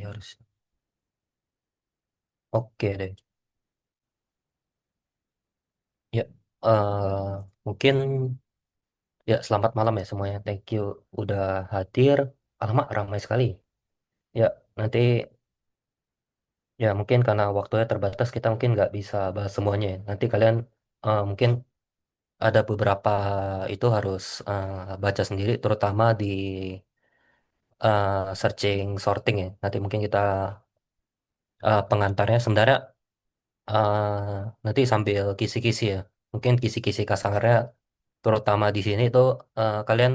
harus. Oke deh. Ya, mungkin ya selamat malam ya semuanya. Thank you udah hadir. Alamak, ramai sekali. Ya, nanti ya mungkin karena waktunya terbatas kita mungkin nggak bisa bahas semuanya ya. Nanti kalian mungkin ada beberapa itu harus baca sendiri, terutama di searching sorting ya. Nanti mungkin kita pengantarnya sebenarnya nanti sambil kisi-kisi ya. Mungkin kisi-kisi kasarnya, terutama di sini tuh kalian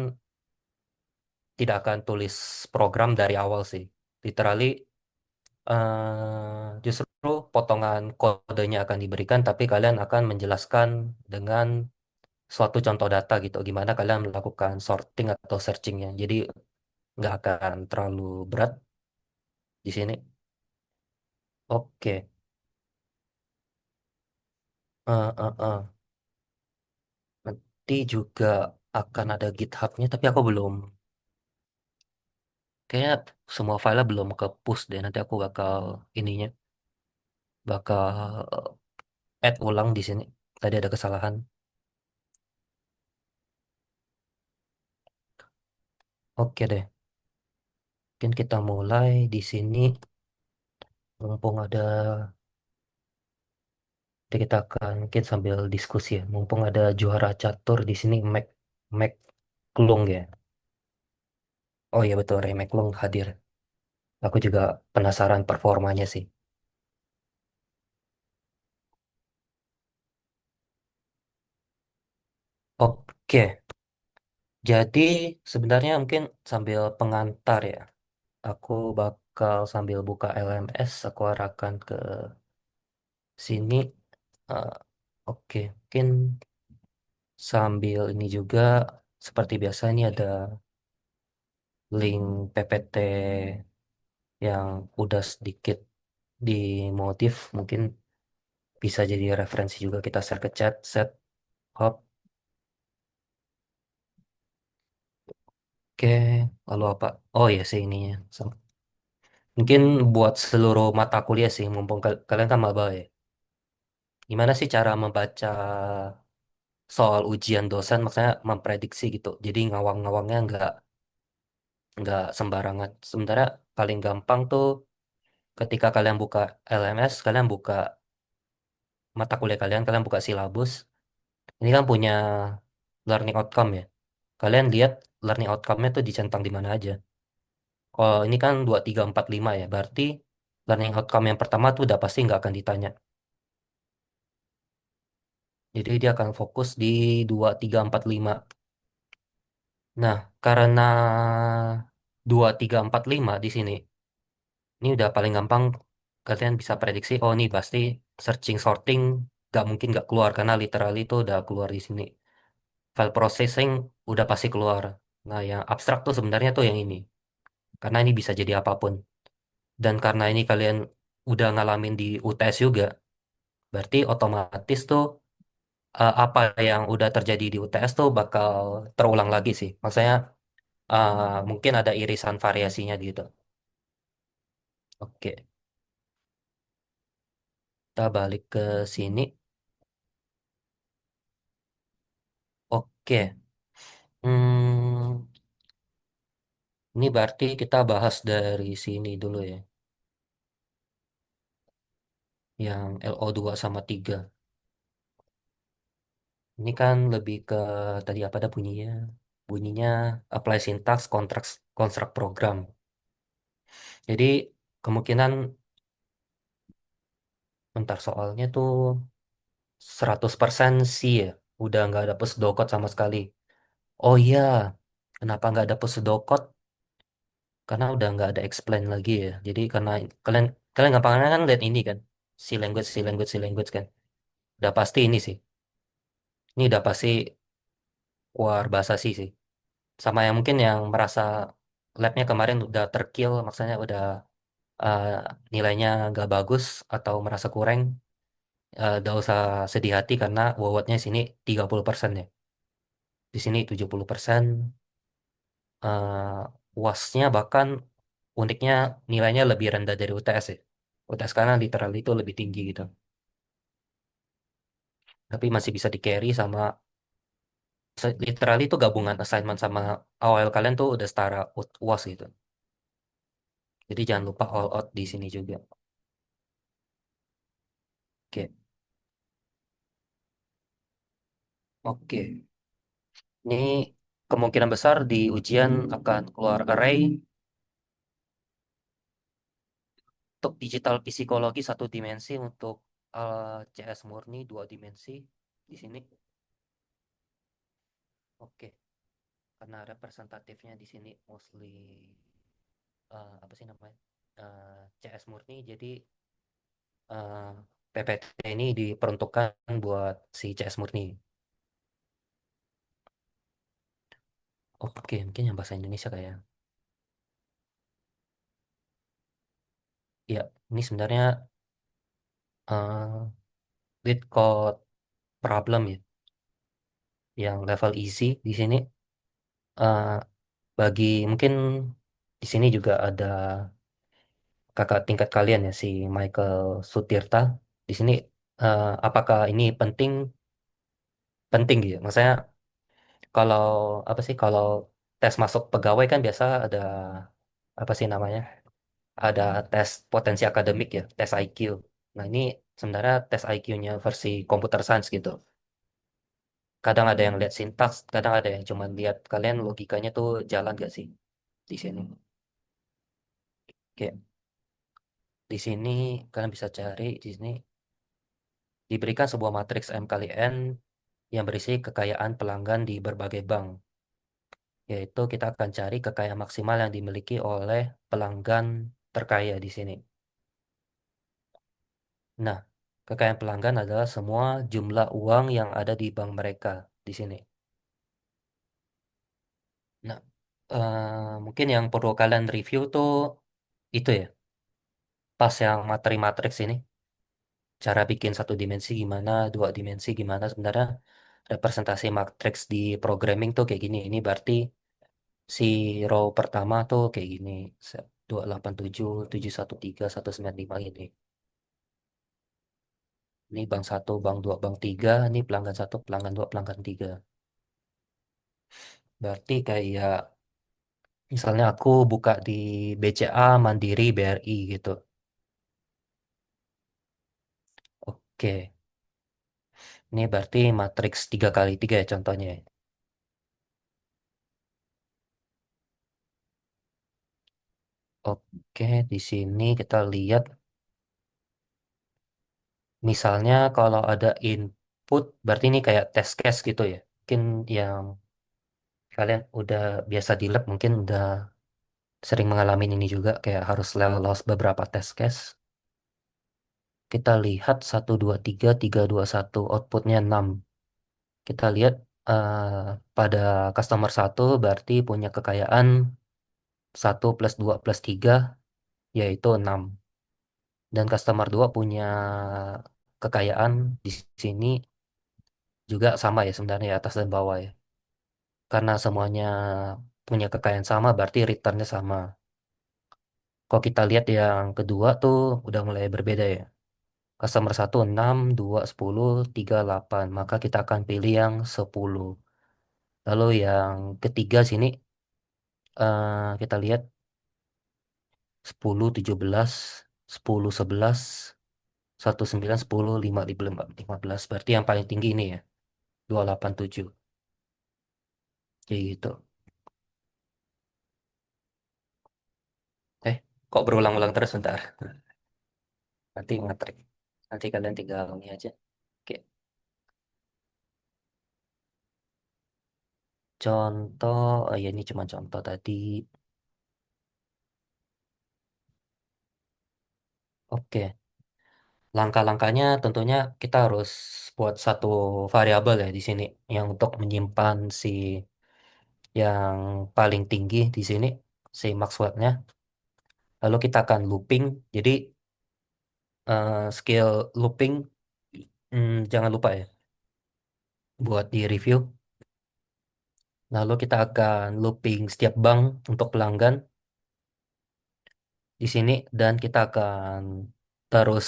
tidak akan tulis program dari awal sih. Literally justru potongan kodenya akan diberikan, tapi kalian akan menjelaskan dengan suatu contoh data gitu, gimana kalian melakukan sorting atau searchingnya. Jadi nggak akan terlalu berat di sini. Oke. Nanti juga akan ada GitHub-nya, tapi aku belum, kayaknya semua file belum ke push deh. Nanti aku bakal ininya, bakal add ulang di sini. Tadi ada kesalahan. Oke deh, mungkin kita mulai di sini. Mumpung ada, nanti kita akan mungkin sambil diskusi ya. Mumpung ada juara catur di sini, Mac Klung ya. Oh iya betul, Ray McClung hadir. Aku juga penasaran performanya sih. Oke, jadi sebenarnya mungkin sambil pengantar ya. Aku bakal sambil buka LMS, aku arahkan ke sini. Eh, oke, mungkin sambil ini juga, seperti biasa ini ada link PPT yang udah sedikit dimodif. Mungkin bisa jadi referensi juga kita share ke chat, set, hop. Oke, lalu apa? Oh ya sih ininya. Mungkin buat seluruh mata kuliah sih, mumpung kalian kan maba ya. Gimana sih cara membaca soal ujian dosen, maksudnya memprediksi gitu. Jadi ngawang-ngawangnya nggak sembarangan. Sementara paling gampang tuh ketika kalian buka LMS, kalian buka mata kuliah kalian, kalian buka silabus. Ini kan punya learning outcome ya. Kalian lihat learning outcome-nya tuh dicentang di mana aja. Kalau ini kan 2 3 4 5 ya, berarti learning outcome yang pertama tuh udah pasti nggak akan ditanya. Jadi dia akan fokus di 2 3 4 5. Nah, karena 2 3 4 5 di sini, ini udah paling gampang kalian bisa prediksi, oh ini pasti searching sorting gak mungkin gak keluar karena literally itu udah keluar di sini. File processing udah pasti keluar. Nah, yang abstrak tuh sebenarnya tuh yang ini. Karena ini bisa jadi apapun. Dan karena ini kalian udah ngalamin di UTS juga, berarti otomatis tuh apa yang udah terjadi di UTS tuh bakal terulang lagi sih. Maksudnya mungkin ada irisan variasinya gitu. Oke, kita balik ke sini. Oke, hmm, ini berarti kita bahas dari sini dulu ya, yang LO2 sama 3. Ini kan lebih ke tadi apa ada bunyinya? Bunyinya apply syntax construct construct program. Jadi kemungkinan bentar soalnya tuh 100% sih ya, udah nggak ada pseudocode sama sekali. Oh iya, kenapa nggak ada pseudocode? Karena udah nggak ada explain lagi ya. Jadi karena kalian kalian gampangnya kan lihat ini kan, si language kan. Udah pasti ini sih. Ini udah pasti keluar bahasa sih. Sama yang mungkin yang merasa labnya kemarin udah terkill, maksudnya udah eh, nilainya nggak bagus atau merasa kurang, udah usah sedih hati karena wawatnya sini 30% ya. Di sini 70%, UASnya bahkan uniknya nilainya lebih rendah dari UTS ya. UTS karena literal itu lebih tinggi gitu. Tapi masih bisa di carry sama literally itu gabungan assignment sama AOL kalian tuh udah setara UAS gitu. Jadi jangan lupa all out di sini juga. Oke. Oke. Ini kemungkinan besar di ujian akan keluar array untuk digital psikologi satu dimensi untuk CS murni dua dimensi di sini. Oke, karena representatifnya di sini mostly apa sih namanya CS murni, jadi PPT ini diperuntukkan buat si CS murni. Oke, mungkin yang bahasa Indonesia kayak ya ini sebenarnya uh, lead code problem ya, yang level easy di sini. Eh, bagi mungkin di sini juga ada kakak tingkat kalian ya si Michael Sutirta. Di sini apakah ini penting? Penting gitu. Maksudnya kalau apa sih kalau tes masuk pegawai kan biasa ada apa sih namanya? Ada tes potensi akademik ya, tes IQ. Nah, ini sebenarnya tes IQ-nya versi computer science gitu. Kadang ada yang lihat sintaks, kadang ada yang cuma lihat kalian logikanya tuh jalan gak sih di sini. Kayak di sini kalian bisa cari di sini diberikan sebuah matriks M kali N yang berisi kekayaan pelanggan di berbagai bank, yaitu kita akan cari kekayaan maksimal yang dimiliki oleh pelanggan terkaya di sini. Nah, kekayaan pelanggan adalah semua jumlah uang yang ada di bank mereka di sini. Nah, mungkin yang perlu kalian review tuh itu ya, pas yang materi matriks ini, cara bikin satu dimensi gimana, dua dimensi gimana sebenarnya representasi matriks di programming tuh kayak gini. Ini berarti si row pertama tuh kayak gini. 287, 713, 195 ini. Ini bank satu, bank dua, bank tiga. Ini pelanggan satu, pelanggan dua, pelanggan tiga. Berarti kayak misalnya aku buka di BCA, Mandiri, BRI gitu. Oke, ini berarti matriks 3 kali 3 ya contohnya, ya. Oke, di sini kita lihat misalnya kalau ada input, berarti ini kayak test case gitu ya. Mungkin yang kalian udah biasa di lab mungkin udah sering mengalami ini juga kayak harus lolos beberapa test case. Kita lihat 1 2 3 3 2 1 outputnya 6. Kita lihat pada customer satu berarti punya kekayaan 1 + 2 + 3 yaitu 6. Dan customer 2 punya kekayaan di sini juga sama ya sebenarnya ya, atas dan bawah ya. Karena semuanya punya kekayaan sama berarti returnnya sama. Kalau kita lihat yang kedua tuh udah mulai berbeda ya. Customer satu 6, 2 10, 3 8. Maka kita akan pilih yang 10. Lalu yang ketiga sini kita lihat 10 17, 10 11, 19 10 5 15. Berarti yang paling tinggi ini ya, 287. Kayak gitu. Eh, kok berulang-ulang terus bentar. Nanti matrik. Nanti kalian tinggal ini aja. Oke. Contoh, ya ini cuma contoh tadi. Oke. Langkah-langkahnya tentunya kita harus buat satu variabel ya di sini yang untuk menyimpan si yang paling tinggi di sini, si Maxwell-nya. Lalu kita akan looping. Jadi skill looping jangan lupa ya buat di review. Lalu kita akan looping setiap bank untuk pelanggan. di sini dan kita akan terus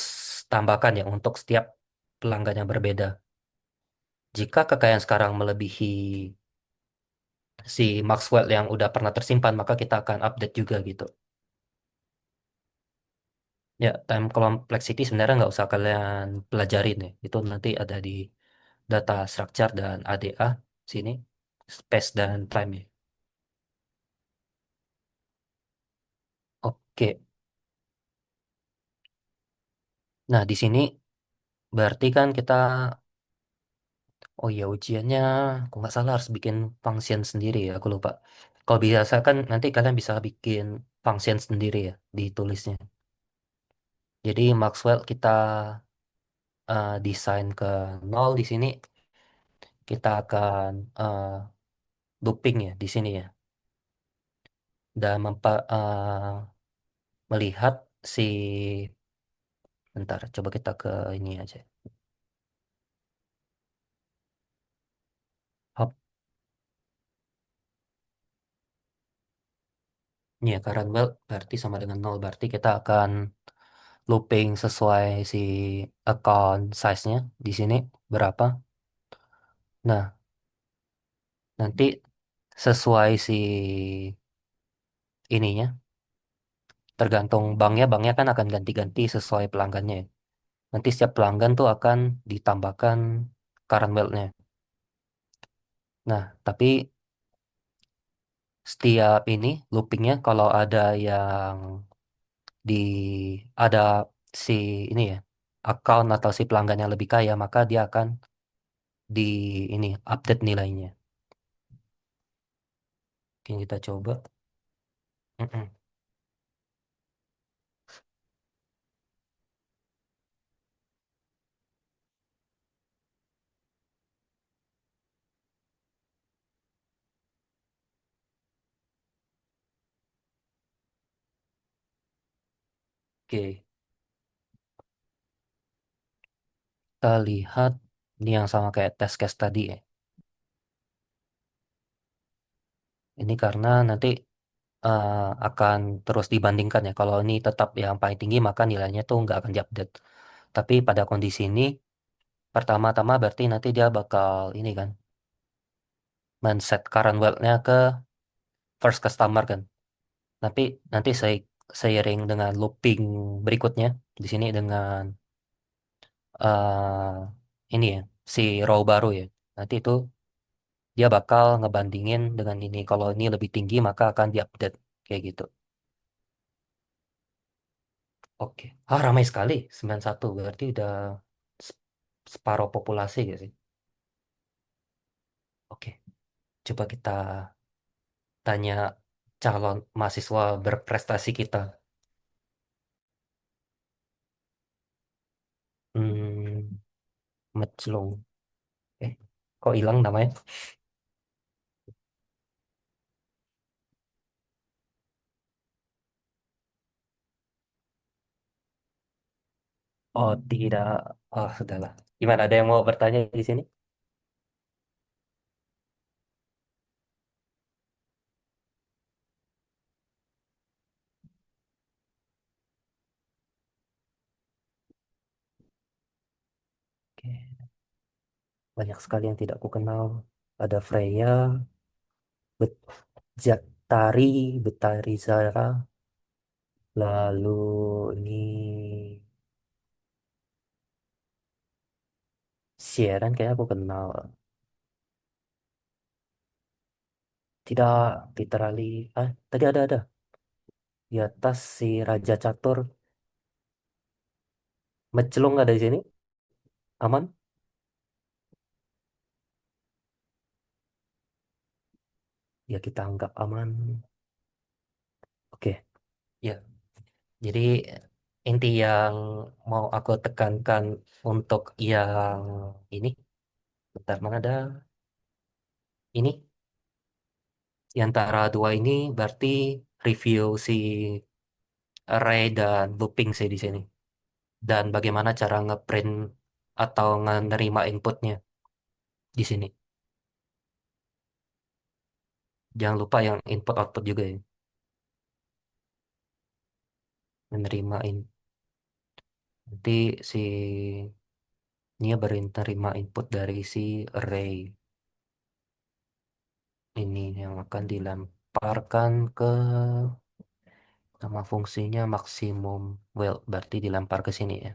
tambahkan ya untuk setiap pelanggan yang berbeda. Jika kekayaan sekarang melebihi si Maxwell yang udah pernah tersimpan, maka kita akan update juga gitu. Ya, time complexity sebenarnya nggak usah kalian pelajarin ya. Itu nanti ada di data structure dan ADA sini, space dan time ya. Oke, nah di sini berarti kan kita, oh ya ujiannya, aku nggak salah harus bikin function sendiri ya, aku lupa. Kalau biasa kan nanti kalian bisa bikin function sendiri ya di tulisnya. Jadi Maxwell kita desain ke nol di sini, kita akan looping ya di sini ya. Dan melihat si, bentar, coba kita ke ini aja. Hop, ini ya current well berarti sama dengan nol, berarti kita akan looping sesuai si account size-nya di sini berapa. Nah, nanti sesuai si ininya, tergantung banknya kan akan ganti-ganti sesuai pelanggannya ya. Nanti setiap pelanggan tuh akan ditambahkan current wealth-nya. Nah, tapi setiap ini loopingnya kalau ada yang di ada si ini ya account atau si pelanggan yang lebih kaya, maka dia akan di ini update nilainya. Oke, kita coba. Mm-mm. Oke, kita lihat ini yang sama kayak test case tadi ya. Ini karena nanti eh, akan terus dibandingkan ya. Kalau ini tetap yang paling tinggi maka nilainya tuh nggak akan diupdate. Tapi pada kondisi ini pertama-tama berarti nanti dia bakal ini kan men-set current wealth-nya ke first customer kan. Tapi nanti seiring dengan looping berikutnya di sini dengan ini ya si row baru ya. Nanti itu dia bakal ngebandingin dengan ini. Kalau ini lebih tinggi maka akan diupdate kayak gitu. Oke. Ah, ramai sekali. 91 berarti udah se- separuh populasi gak sih? Oke. Coba kita tanya calon mahasiswa berprestasi kita. Hmm, Meclung. Eh, kok hilang namanya? Oh, tidak. Oh, sudahlah. Gimana? Ada yang mau bertanya di sini? Oke. Banyak sekali yang tidak ku kenal. Ada Freya, Bet Tari, Betari Zara, lalu ini Sharon kayak aku kenal. Tidak, literally. Ah, tadi ada. Di atas si Raja Catur. Mecelung ada di sini. Aman? Ya kita anggap aman. Oke. Ya. Jadi inti yang mau aku tekankan untuk yang ini. Bentar, mana ada? Ini. Di antara dua ini berarti review si array dan looping sih di sini. Dan bagaimana cara ngeprint atau menerima inputnya di sini. Jangan lupa yang input output juga ya. menerima nanti si dia menerima input dari si array ini yang akan dilemparkan ke nama fungsinya maksimum well berarti dilempar ke sini ya.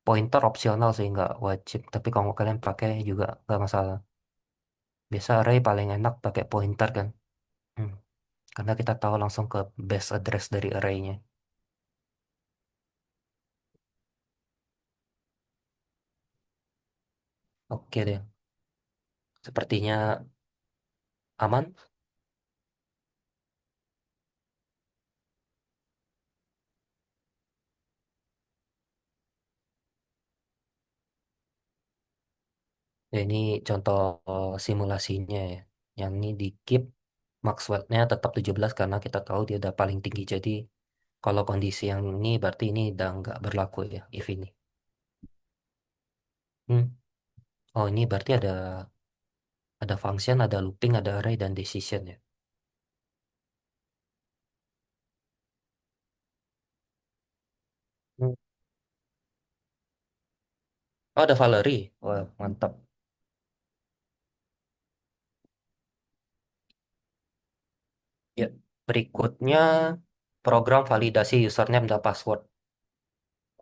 Pointer opsional sih nggak wajib, tapi kalau kalian pakai juga nggak masalah. Biasa array paling enak pakai pointer kan. Hmm, karena kita tahu langsung ke base address dari arraynya. Oke deh, sepertinya aman. Ya, ini contoh simulasinya ya. Yang ini di keep max weight-nya tetap 17 karena kita tahu dia udah paling tinggi. Jadi kalau kondisi yang ini berarti ini udah nggak berlaku ya, if ini. Hmm. Oh ini berarti ada function, ada looping, ada array dan decision ya. Hmm. Oh ada Valerie, wah mantap. Ya berikutnya program validasi username dan password.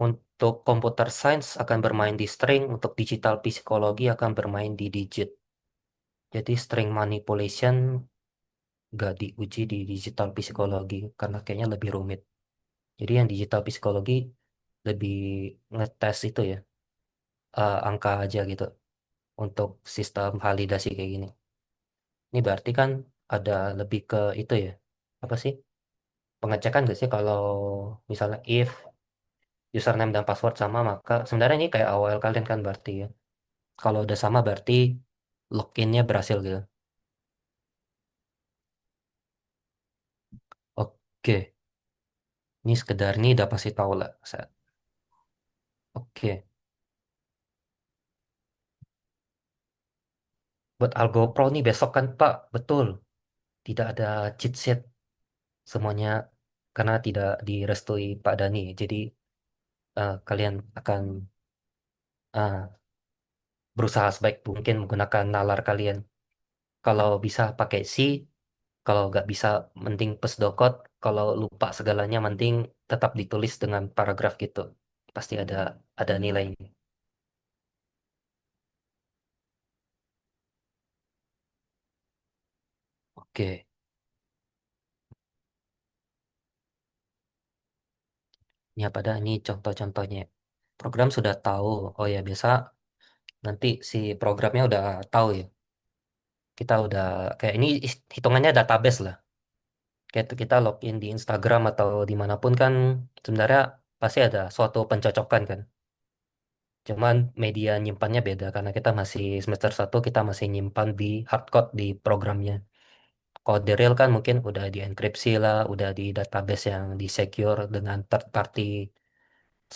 Untuk computer science akan bermain di string, untuk digital psikologi akan bermain di digit. Jadi string manipulation nggak diuji di digital psikologi karena kayaknya lebih rumit. Jadi yang digital psikologi lebih ngetes itu ya, angka aja gitu untuk sistem validasi kayak gini. Ini berarti kan ada lebih ke itu ya, apa sih? Pengecekan nggak sih kalau misalnya if username dan password sama maka sebenarnya ini kayak awal kalian kan berarti ya. Kalau udah sama berarti loginnya berhasil gitu. Oke, ini sekedar ini udah pasti tahu lah. Oke, buat Algo Pro nih besok kan Pak, betul. Tidak ada cheat sheet semuanya karena tidak direstui Pak Dani. Jadi kalian akan berusaha sebaik mungkin menggunakan nalar kalian. Kalau bisa pakai C, kalau nggak bisa mending pesdokot, kalau lupa segalanya mending tetap ditulis dengan paragraf gitu. Pasti ada nilainya. Oke, ya pada ini contoh-contohnya. Program sudah tahu. Oh ya, biasa nanti si programnya udah tahu ya. Kita udah kayak ini hitungannya database lah. Kayak itu kita login di Instagram atau dimanapun kan sebenarnya pasti ada suatu pencocokan kan. Cuman media nyimpannya beda karena kita masih semester satu kita masih nyimpan di hardcode di programnya. Kalau di real kan mungkin udah dienkripsi lah, udah di database yang di secure dengan third party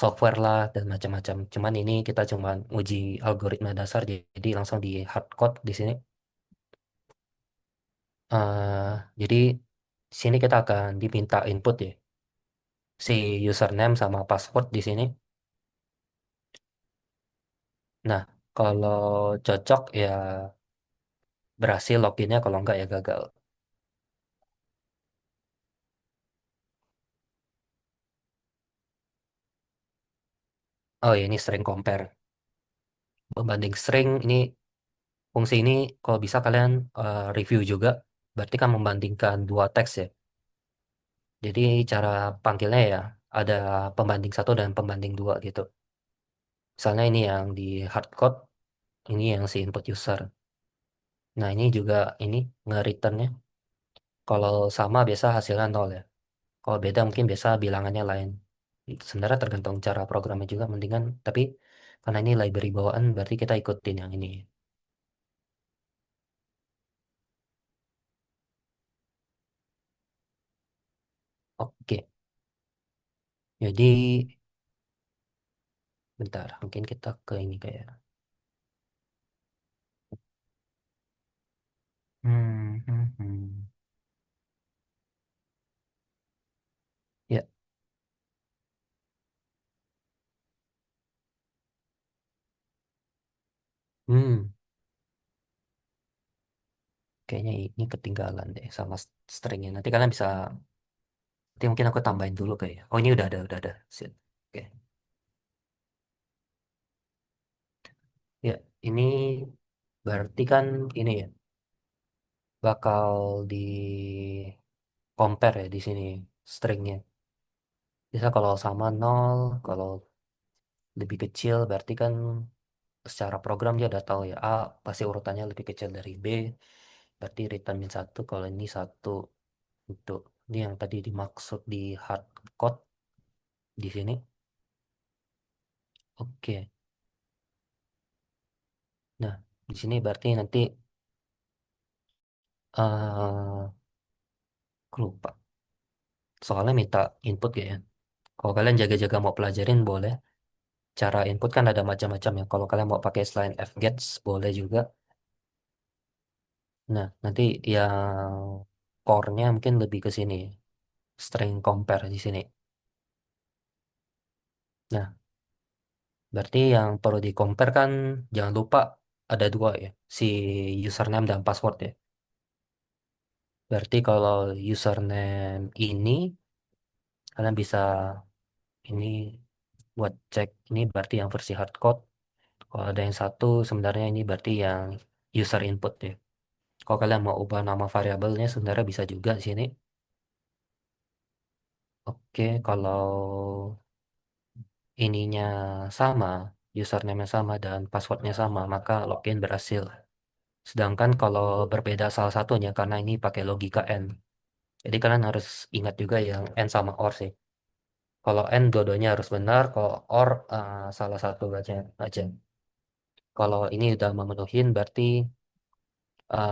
software lah dan macam-macam. Cuman ini kita cuman uji algoritma dasar jadi langsung di hardcode di sini. Jadi sini kita akan diminta input ya si username sama password di sini. Nah, kalau cocok ya berhasil loginnya, kalau enggak ya gagal. Oh ya ini string compare. Pembanding string ini fungsi ini kalau bisa kalian review juga. Berarti kan membandingkan dua teks ya. Jadi cara panggilnya ya ada pembanding satu dan pembanding dua gitu. Misalnya ini yang di hardcode, ini yang si input user. Nah ini juga ini nge-returnnya. Kalau sama biasa hasilnya nol ya. Kalau beda mungkin biasa bilangannya lain. Sebenarnya tergantung cara programnya juga mendingan. Tapi karena ini library bawaan berarti kita ikutin yang ini. Oke. Jadi bentar. Mungkin kita ke ini kayak. Hmm, hmm, hmm. Ya. Hmm, kayaknya ini ketinggalan deh sama stringnya. Nanti kalian bisa, nanti mungkin aku tambahin dulu kayaknya. Oh ini udah ada. Sip. Oke. Ya, ini berarti kan ini ya bakal di compare ya di sini stringnya. Bisa kalau sama nol, kalau lebih kecil berarti kan secara program dia udah tahu ya A pasti urutannya lebih kecil dari B, berarti return min satu. Kalau ini satu untuk ini yang tadi dimaksud di hard code di sini. Oke. Nah, di sini berarti nanti aku lupa. Soalnya minta input ya. Kalau kalian jaga-jaga mau pelajarin boleh. Cara input kan ada macam-macam ya. Kalau kalian mau pakai selain fgets boleh juga. Nah, nanti yang core-nya mungkin lebih ke sini. String compare di sini. Nah, berarti yang perlu di compare kan jangan lupa ada dua ya. Si username dan password ya. Berarti kalau username ini kalian bisa ini buat cek ini berarti yang versi hardcode. Kalau ada yang satu sebenarnya ini berarti yang user input ya. Kalau kalian mau ubah nama variabelnya sebenarnya bisa juga di sini. Oke, kalau ininya sama, username-nya sama dan passwordnya sama, maka login berhasil. Sedangkan kalau berbeda salah satunya karena ini pakai logika N. Jadi kalian harus ingat juga yang N sama OR sih. Kalau N dua-duanya harus benar, kalau OR salah satu aja. Kalau ini udah memenuhin berarti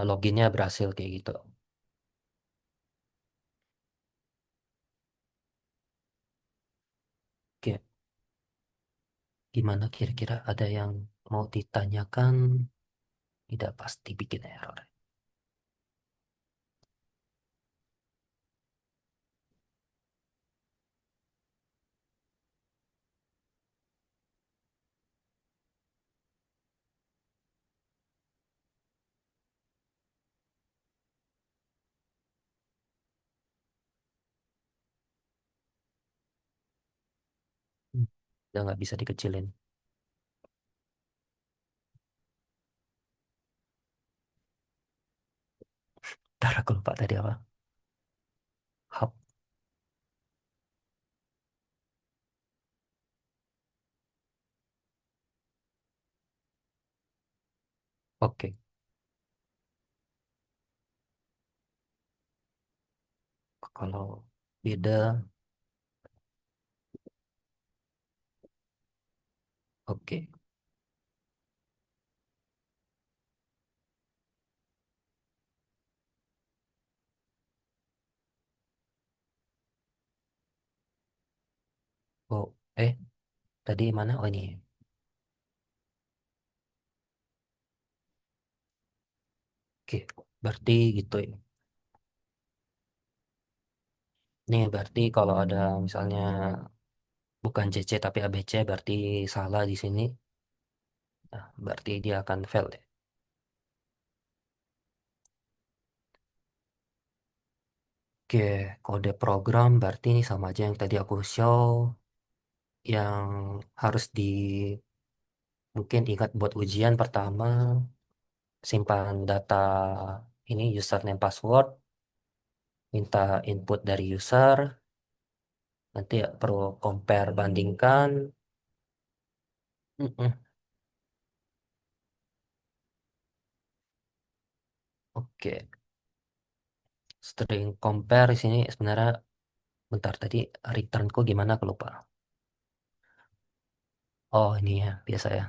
loginnya berhasil kayak gitu. Oke, gimana kira-kira ada yang mau ditanyakan? Tidak pasti bikin error. Hmm. Udah nggak bisa dikecilin. Ntar aku lupa tadi apa. Hub. Oke, kalau beda, oke. Oh, tadi mana? Oh ini. Oke, berarti gitu ya. Nih berarti kalau ada misalnya bukan CC tapi ABC berarti salah di sini. Nah, berarti dia akan fail ya. Oke, kode program berarti ini sama aja yang tadi aku show. Yang harus di mungkin ingat buat ujian pertama, simpan data ini username password, minta input dari user, nanti ya perlu compare bandingkan. Mm-mm. Oke, string compare di sini sebenarnya bentar tadi returnku gimana aku lupa. Oh ini ya biasa ya.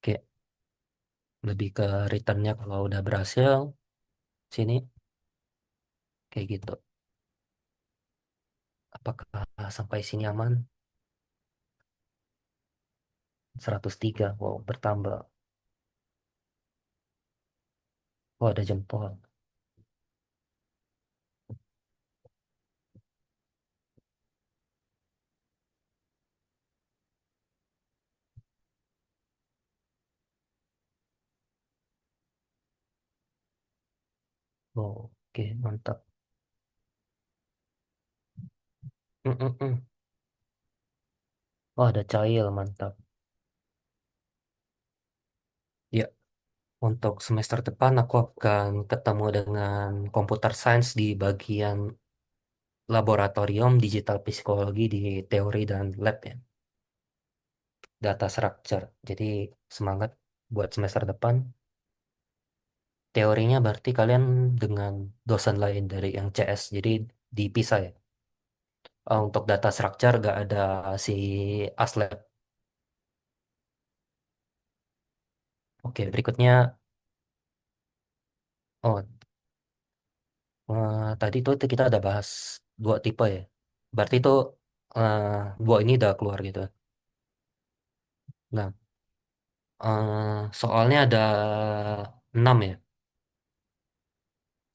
Oke, lebih ke returnnya kalau udah berhasil sini kayak gitu. Apakah sampai sini aman? 103, wow bertambah. Oh ada jempol. Oke, mantap. Mm-mm-mm. Oh, ada cair, mantap. Ya, untuk semester depan aku akan ketemu dengan computer science di bagian laboratorium digital psikologi di teori dan lab ya, data structure. Jadi semangat buat semester depan. Teorinya berarti kalian dengan dosen lain dari yang CS, jadi dipisah ya. Untuk data structure gak ada si ASLab. Oke, berikutnya, oh, tadi tuh kita ada bahas dua tipe ya. Berarti itu eh, dua ini udah keluar gitu. Nah, soalnya ada 6 ya.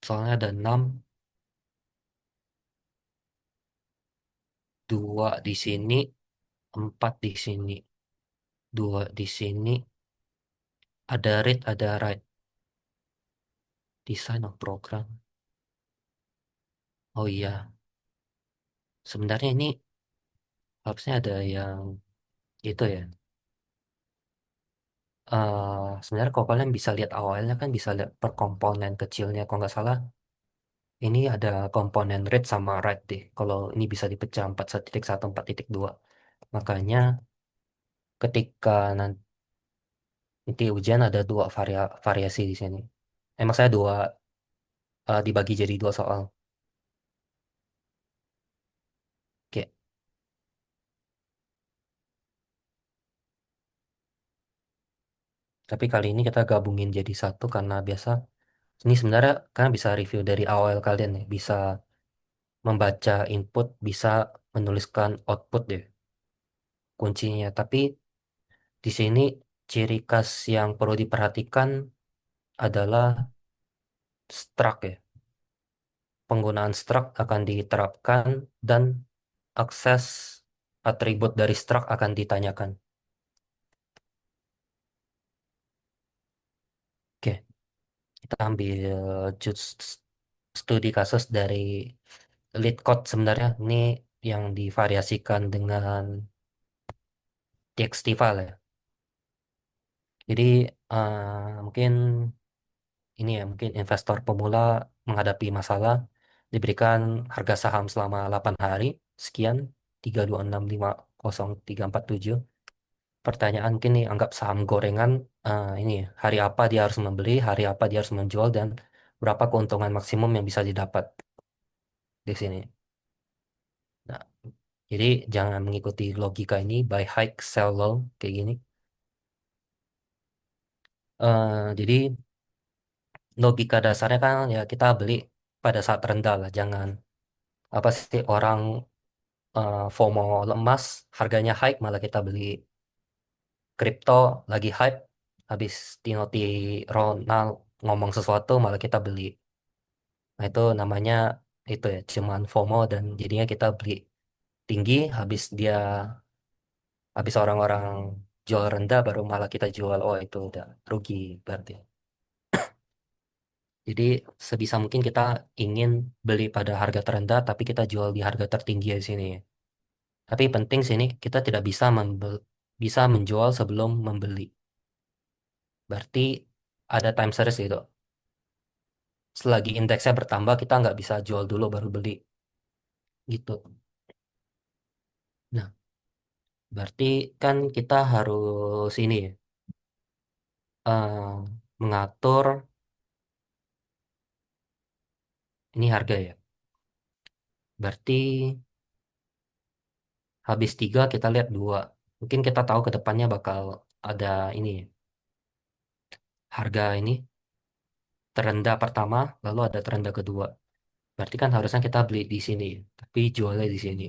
Soalnya ada 6, dua di sini, 4 di sini, dua di sini, ada read, ada write, design of program. Oh iya, sebenarnya ini harusnya ada yang itu ya. Sebenarnya kalau kalian bisa lihat awalnya kan bisa lihat per komponen kecilnya. Kalau nggak salah, ini ada komponen read sama write deh. Kalau ini bisa dipecah 4.1, 4.2. Makanya ketika nanti ujian ada dua variasi di sini. Emang saya dua dibagi jadi dua soal. Oke, tapi kali ini kita gabungin jadi satu karena biasa ini sebenarnya kan bisa review dari awal kalian ya, bisa membaca input, bisa menuliskan output deh kuncinya. Tapi di sini ciri khas yang perlu diperhatikan adalah struct ya. Penggunaan struct akan diterapkan dan akses atribut dari struct akan ditanyakan. Oke, kita ambil judge studi kasus dari lead code sebenarnya ini yang divariasikan dengan TXT file ya. Jadi mungkin ini ya mungkin investor pemula menghadapi masalah diberikan harga saham selama 8 hari sekian 32650347. Pertanyaan mungkin nih anggap saham gorengan ini ya, hari apa dia harus membeli, hari apa dia harus menjual dan berapa keuntungan maksimum yang bisa didapat di sini. Nah, jadi jangan mengikuti logika ini buy high sell low kayak gini. Jadi logika dasarnya kan ya kita beli pada saat rendah lah, jangan apa sih orang FOMO lemas, harganya high malah kita beli. Kripto lagi hype, habis Timothy Ronald ngomong sesuatu malah kita beli. Nah itu namanya itu ya cuman FOMO dan jadinya kita beli tinggi, habis orang-orang jual rendah baru malah kita jual. Oh itu udah rugi berarti. Jadi sebisa mungkin kita ingin beli pada harga terendah tapi kita jual di harga tertinggi di sini. Tapi penting sini kita tidak bisa menjual sebelum membeli. Berarti ada time series gitu. Selagi indeksnya bertambah, kita nggak bisa jual dulu baru beli gitu. Nah, berarti kan kita harus ini ya, mengatur ini harga ya. Berarti habis tiga kita lihat dua. Mungkin kita tahu ke depannya bakal ada ini ya, harga ini terendah pertama, lalu ada terendah kedua. Berarti kan harusnya kita beli di sini, tapi jualnya di sini.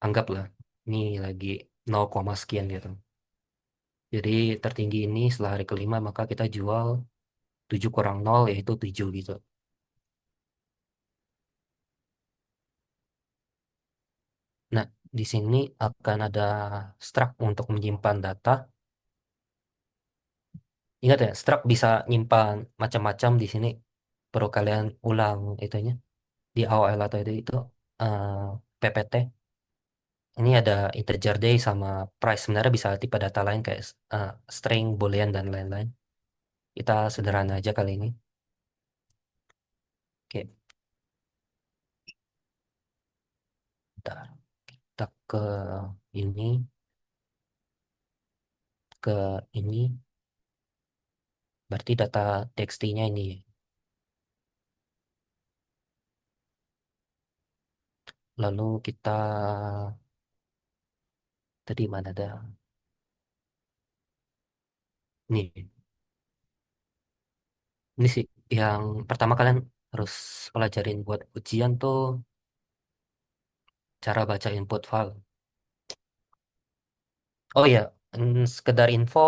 Anggaplah ini lagi 0, sekian gitu. Jadi tertinggi ini setelah hari kelima maka kita jual 7 kurang nol yaitu 7 gitu. Nah, di sini akan ada struct untuk menyimpan data. Ingat ya, struct bisa nyimpan macam-macam di sini. perlu kalian ulang itunya di AOL atau itu eh, PPT. Ini ada integer day sama price, sebenarnya bisa tipe data lain kayak string, boolean dan lain-lain. Kita sederhana aja kali ini. Oke, bentar. Kita ini ke ini berarti data txt-nya ini. Lalu kita tadi mana ada nih. Ini sih yang pertama kalian harus pelajarin buat ujian tuh cara baca input file. Oh iya, sekedar info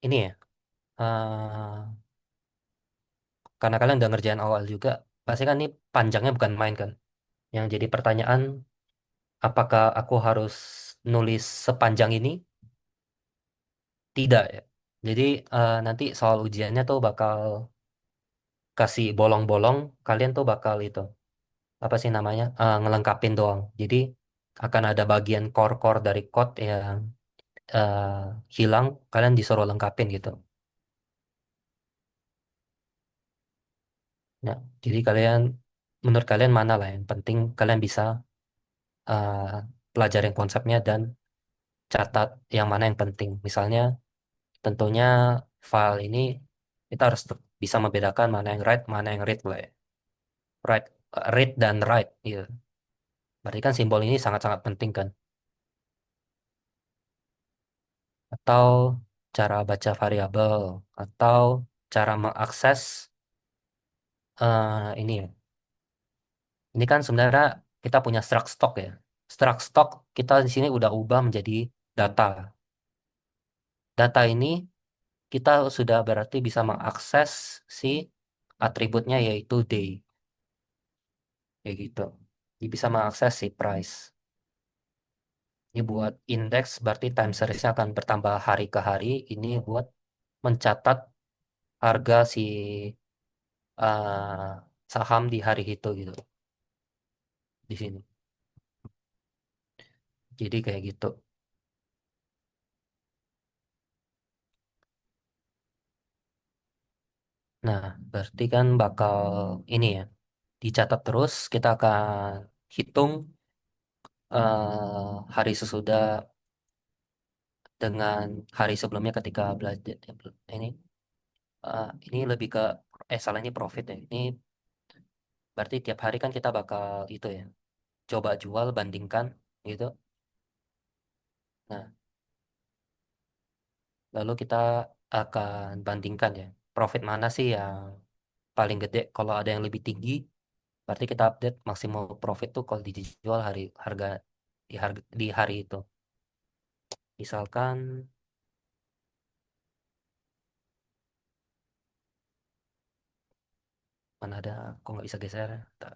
ini ya. Karena kalian udah ngerjain awal juga, pasti kan ini panjangnya bukan main kan. Yang jadi pertanyaan, apakah aku harus nulis sepanjang ini? Tidak ya. Jadi nanti soal ujiannya tuh bakal kasih bolong-bolong, kalian tuh bakal itu apa sih namanya ngelengkapin doang. Jadi akan ada bagian core-core dari code yang eh, hilang, kalian disuruh lengkapin gitu. Nah, jadi kalian menurut kalian mana lah yang penting kalian bisa eh, pelajarin konsepnya dan catat yang mana yang penting. Misalnya, tentunya file ini kita harus bisa membedakan mana yang write, mana yang read lah ya. Write, read dan write. Iya. Berarti kan simbol ini sangat-sangat penting kan. Atau cara baca variabel, atau cara mengakses ini ya. Ini kan sebenarnya kita punya struct stock ya. Struct stock kita di sini udah ubah menjadi data. Data ini kita sudah berarti bisa mengakses si atributnya yaitu day. Kayak gitu. Jadi bisa mengakses si price. Ini buat indeks berarti time series-nya akan bertambah hari ke hari. Ini buat mencatat harga si saham di hari itu gitu di sini. Jadi kayak gitu. Nah, berarti kan bakal ini ya dicatat terus. Kita akan hitung hari sesudah dengan hari sebelumnya ketika belajar ini. Ini lebih ke salah ini profit ya. Ini berarti tiap hari kan kita bakal itu ya, coba jual bandingkan gitu. Nah, lalu kita akan bandingkan ya, profit mana sih yang paling gede. Kalau ada yang lebih tinggi, berarti kita update maksimal profit tuh kalau dijual di hari itu. Misalkan mana ada, kok nggak bisa geser ya? Bentar.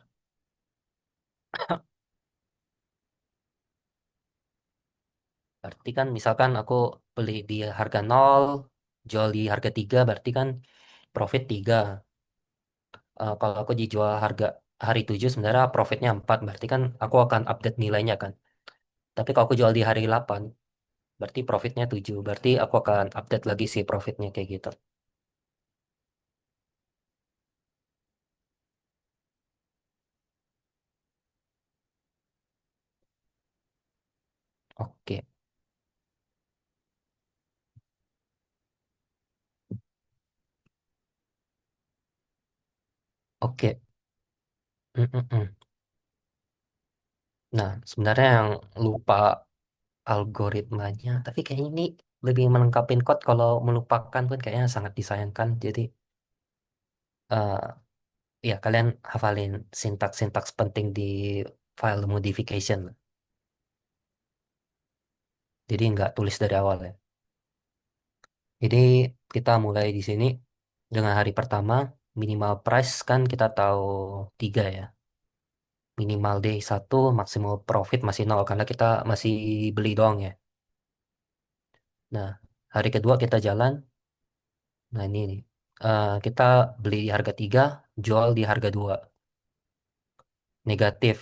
Berarti kan misalkan aku beli di harga nol, jual di harga 3, berarti kan profit 3. Kalau aku dijual harga hari 7 sebenarnya profitnya 4, berarti kan aku akan update nilainya kan. Tapi kalau aku jual di hari 8, berarti profitnya 7, berarti aku akan update lagi si profitnya kayak gitu. Oke, oke. Mm, mm, mm. Nah, sebenarnya yang lupa algoritmanya, tapi kayaknya ini lebih melengkapi code. Kalau melupakan pun kayaknya sangat disayangkan. Jadi, eh ya kalian hafalin sintaks-sintaks penting di file modification. Jadi nggak tulis dari awal ya. Jadi kita mulai di sini dengan hari pertama, minimal price kan kita tahu 3 ya. Minimal day 1, maksimal profit masih nol karena kita masih beli doang ya. Nah, hari kedua kita jalan. Nah ini nih. kita beli di harga 3, jual di harga 2. Negatif.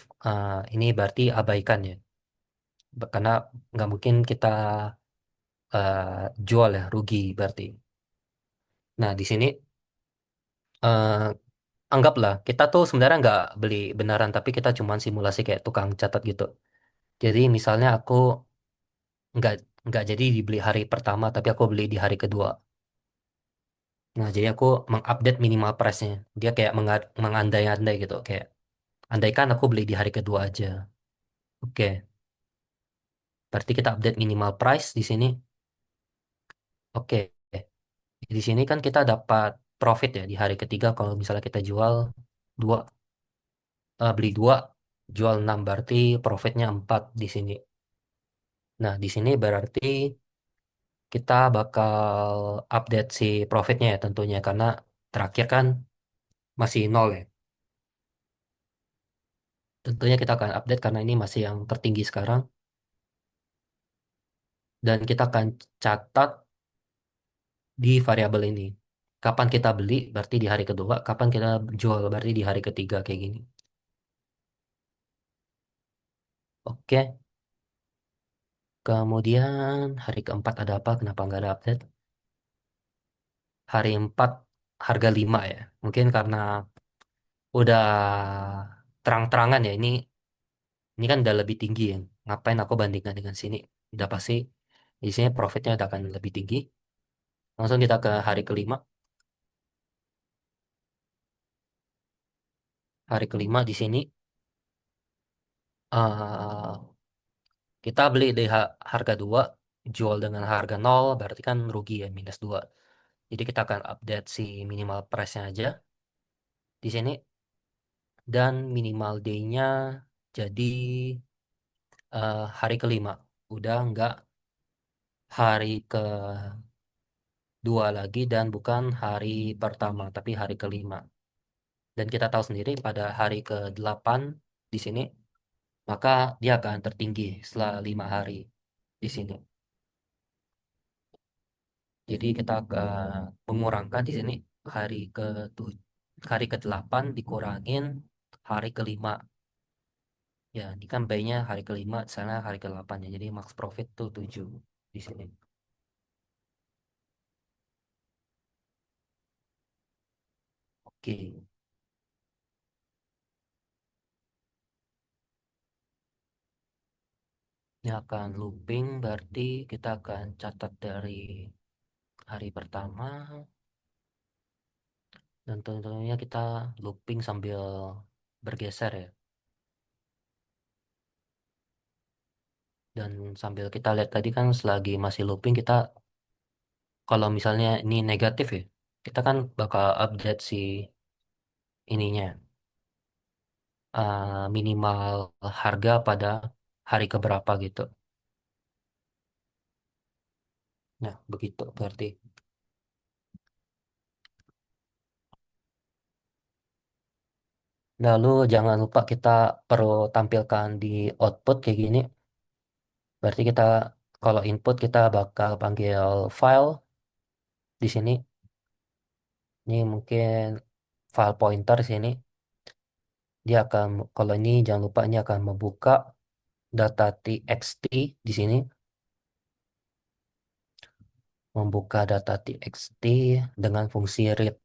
Ini berarti abaikan ya. Karena nggak mungkin kita jual ya, rugi berarti. Nah, di sini eh, anggaplah kita tuh sebenarnya nggak beli beneran, tapi kita cuma simulasi kayak tukang catat gitu. Jadi misalnya aku nggak nggak jadi dibeli hari pertama, tapi aku beli di hari kedua. Nah, jadi aku mengupdate minimal price-nya. Dia kayak mengandai-andai gitu. Kayak, andaikan aku beli di hari kedua aja. Oke, berarti kita update minimal price di sini. Oke, di sini kan kita dapat profit ya di hari ketiga kalau misalnya kita jual dua, beli dua, jual 6 berarti profitnya 4 di sini. Nah, di sini berarti kita bakal update si profitnya ya tentunya karena terakhir kan masih nol ya. Tentunya kita akan update karena ini masih yang tertinggi sekarang dan kita akan catat di variabel ini. Kapan kita beli berarti di hari kedua, kapan kita jual berarti di hari ketiga kayak gini. Oke, kemudian hari keempat ada apa? Kenapa nggak ada update? Hari 4 harga 5 ya. Mungkin karena udah terang-terangan ya ini kan udah lebih tinggi ya. Ngapain aku bandingkan dengan sini? Udah pasti di sini profitnya udah akan lebih tinggi. Langsung kita ke hari kelima. Hari kelima di sini eh kita beli di harga 2, jual dengan harga nol, berarti kan rugi ya minus 2. Jadi kita akan update si minimal price-nya aja di sini dan minimal day-nya jadi hari kelima. Udah nggak hari kedua lagi dan bukan hari pertama tapi hari kelima. Dan kita tahu sendiri pada hari ke-8 di sini maka dia akan tertinggi setelah 5 hari di sini. Jadi kita mengurangkan di sini hari ke hari ke-8 dikurangin hari kelima. Ya, ini kan buy-nya hari kelima, di sana hari ke-8 ya. Jadi max profit tuh 7 di sini. Oke, ini akan looping berarti kita akan catat dari hari pertama dan tentunya kita looping sambil bergeser ya. Dan sambil kita lihat tadi kan selagi masih looping kita kalau misalnya ini negatif ya, kita kan bakal update si ininya minimal harga pada hari keberapa gitu. Nah, begitu berarti. Lalu jangan lupa kita perlu tampilkan di output kayak gini. Berarti kita kalau input kita bakal panggil file di sini. Ini mungkin file pointer sini. Dia akan kalau ini jangan lupa ini akan membuka data txt di sini, membuka data txt dengan fungsi read.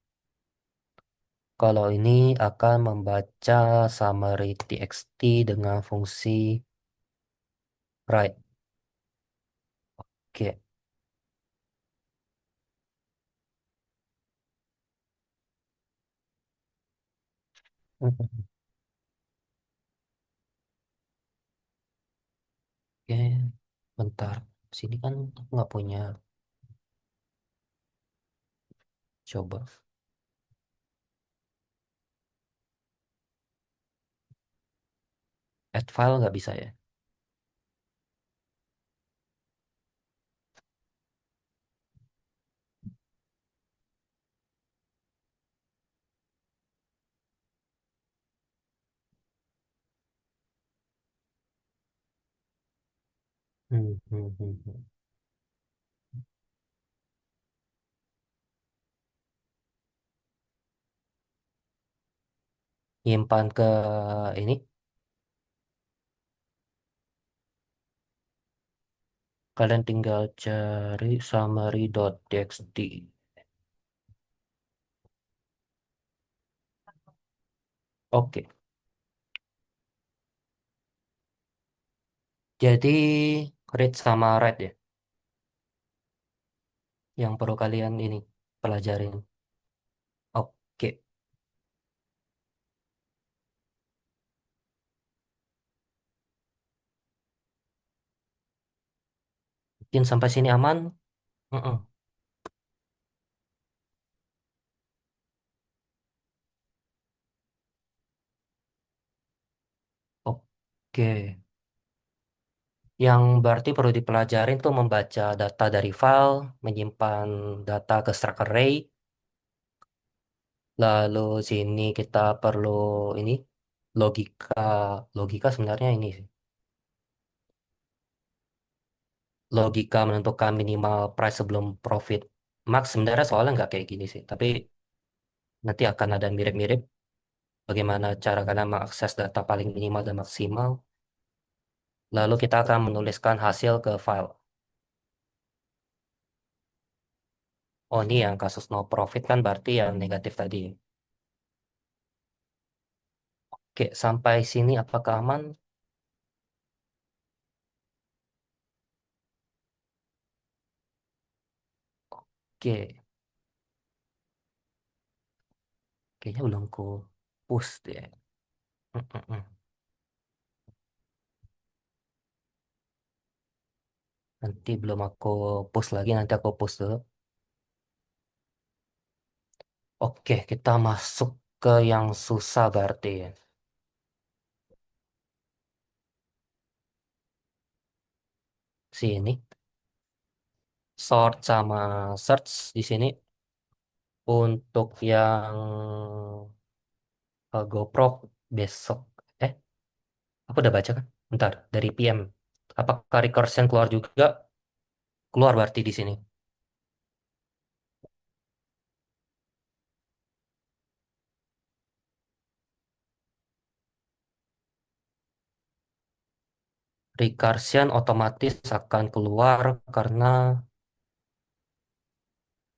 Kalau ini akan membaca summary txt dengan fungsi write. Oke. Oke, bentar. Sini kan aku nggak punya. Coba add file nggak bisa ya? Hmm. nyimpan ke ini. Kalian tinggal cari summary.txt. Oke, jadi read sama write ya, yang perlu kalian ini pelajarin. Oke, mungkin sampai sini aman. Mm-mm. Oke, yang berarti perlu dipelajarin tuh membaca data dari file, menyimpan data ke struct array, lalu sini kita perlu ini logika, logika sebenarnya ini sih. Logika menentukan minimal price sebelum profit max sebenarnya soalnya nggak kayak gini sih, tapi nanti akan ada mirip-mirip bagaimana cara kalian mengakses data paling minimal dan maksimal. Lalu kita akan menuliskan hasil ke file. Oh ini yang kasus no profit kan berarti yang negatif tadi. Oke, sampai sini apakah aman? Oke, kayaknya belum ku push deh. Mm, mm, mm. Nanti belum aku push lagi, nanti aku push dulu. Oke, kita masuk ke yang susah berarti ya. Sini, sort sama search di sini. Untuk yang GoPro besok. Eh, aku udah baca kan? Bentar, dari PM. Apakah recursion keluar juga? Keluar berarti di sini. Recursion otomatis akan keluar karena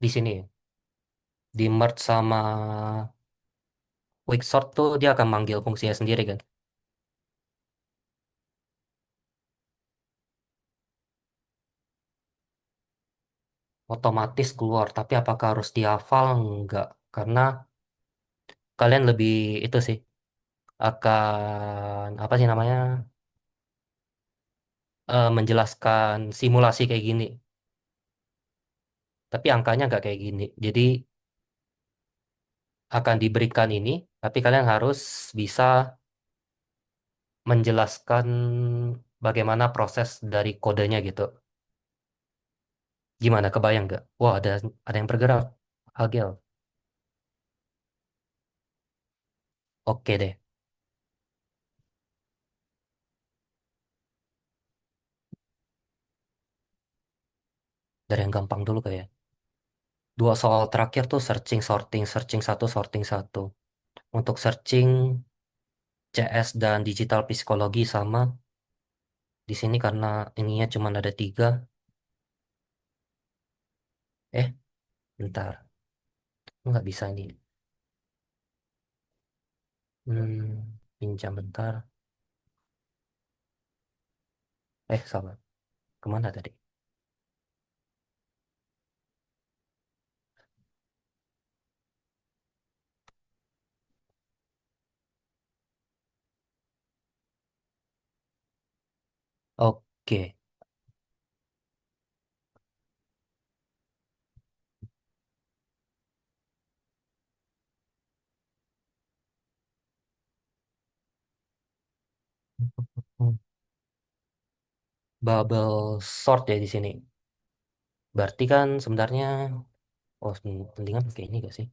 di sini ya, di merge sama quicksort tuh dia akan manggil fungsinya sendiri kan. Otomatis keluar, tapi apakah harus dihafal? Enggak, karena kalian lebih itu sih akan apa sih namanya menjelaskan simulasi kayak gini. Tapi angkanya nggak kayak gini. Jadi akan diberikan ini, tapi kalian harus bisa menjelaskan bagaimana proses dari kodenya gitu. Gimana, kebayang nggak? Wah, ada yang bergerak. Agel. Oke deh. Dari yang gampang dulu kayak. Dua soal terakhir tuh searching, sorting, searching satu, sorting satu. Untuk searching CS dan digital psikologi sama. Di sini karena ininya cuma ada tiga. Eh, bentar. Nggak bisa ini. Pinjam bentar. Sabar. Kemana tadi? Oke. Bubble sort ya di sini. Berarti kan sebenarnya, oh pentingan pakai ini gak sih?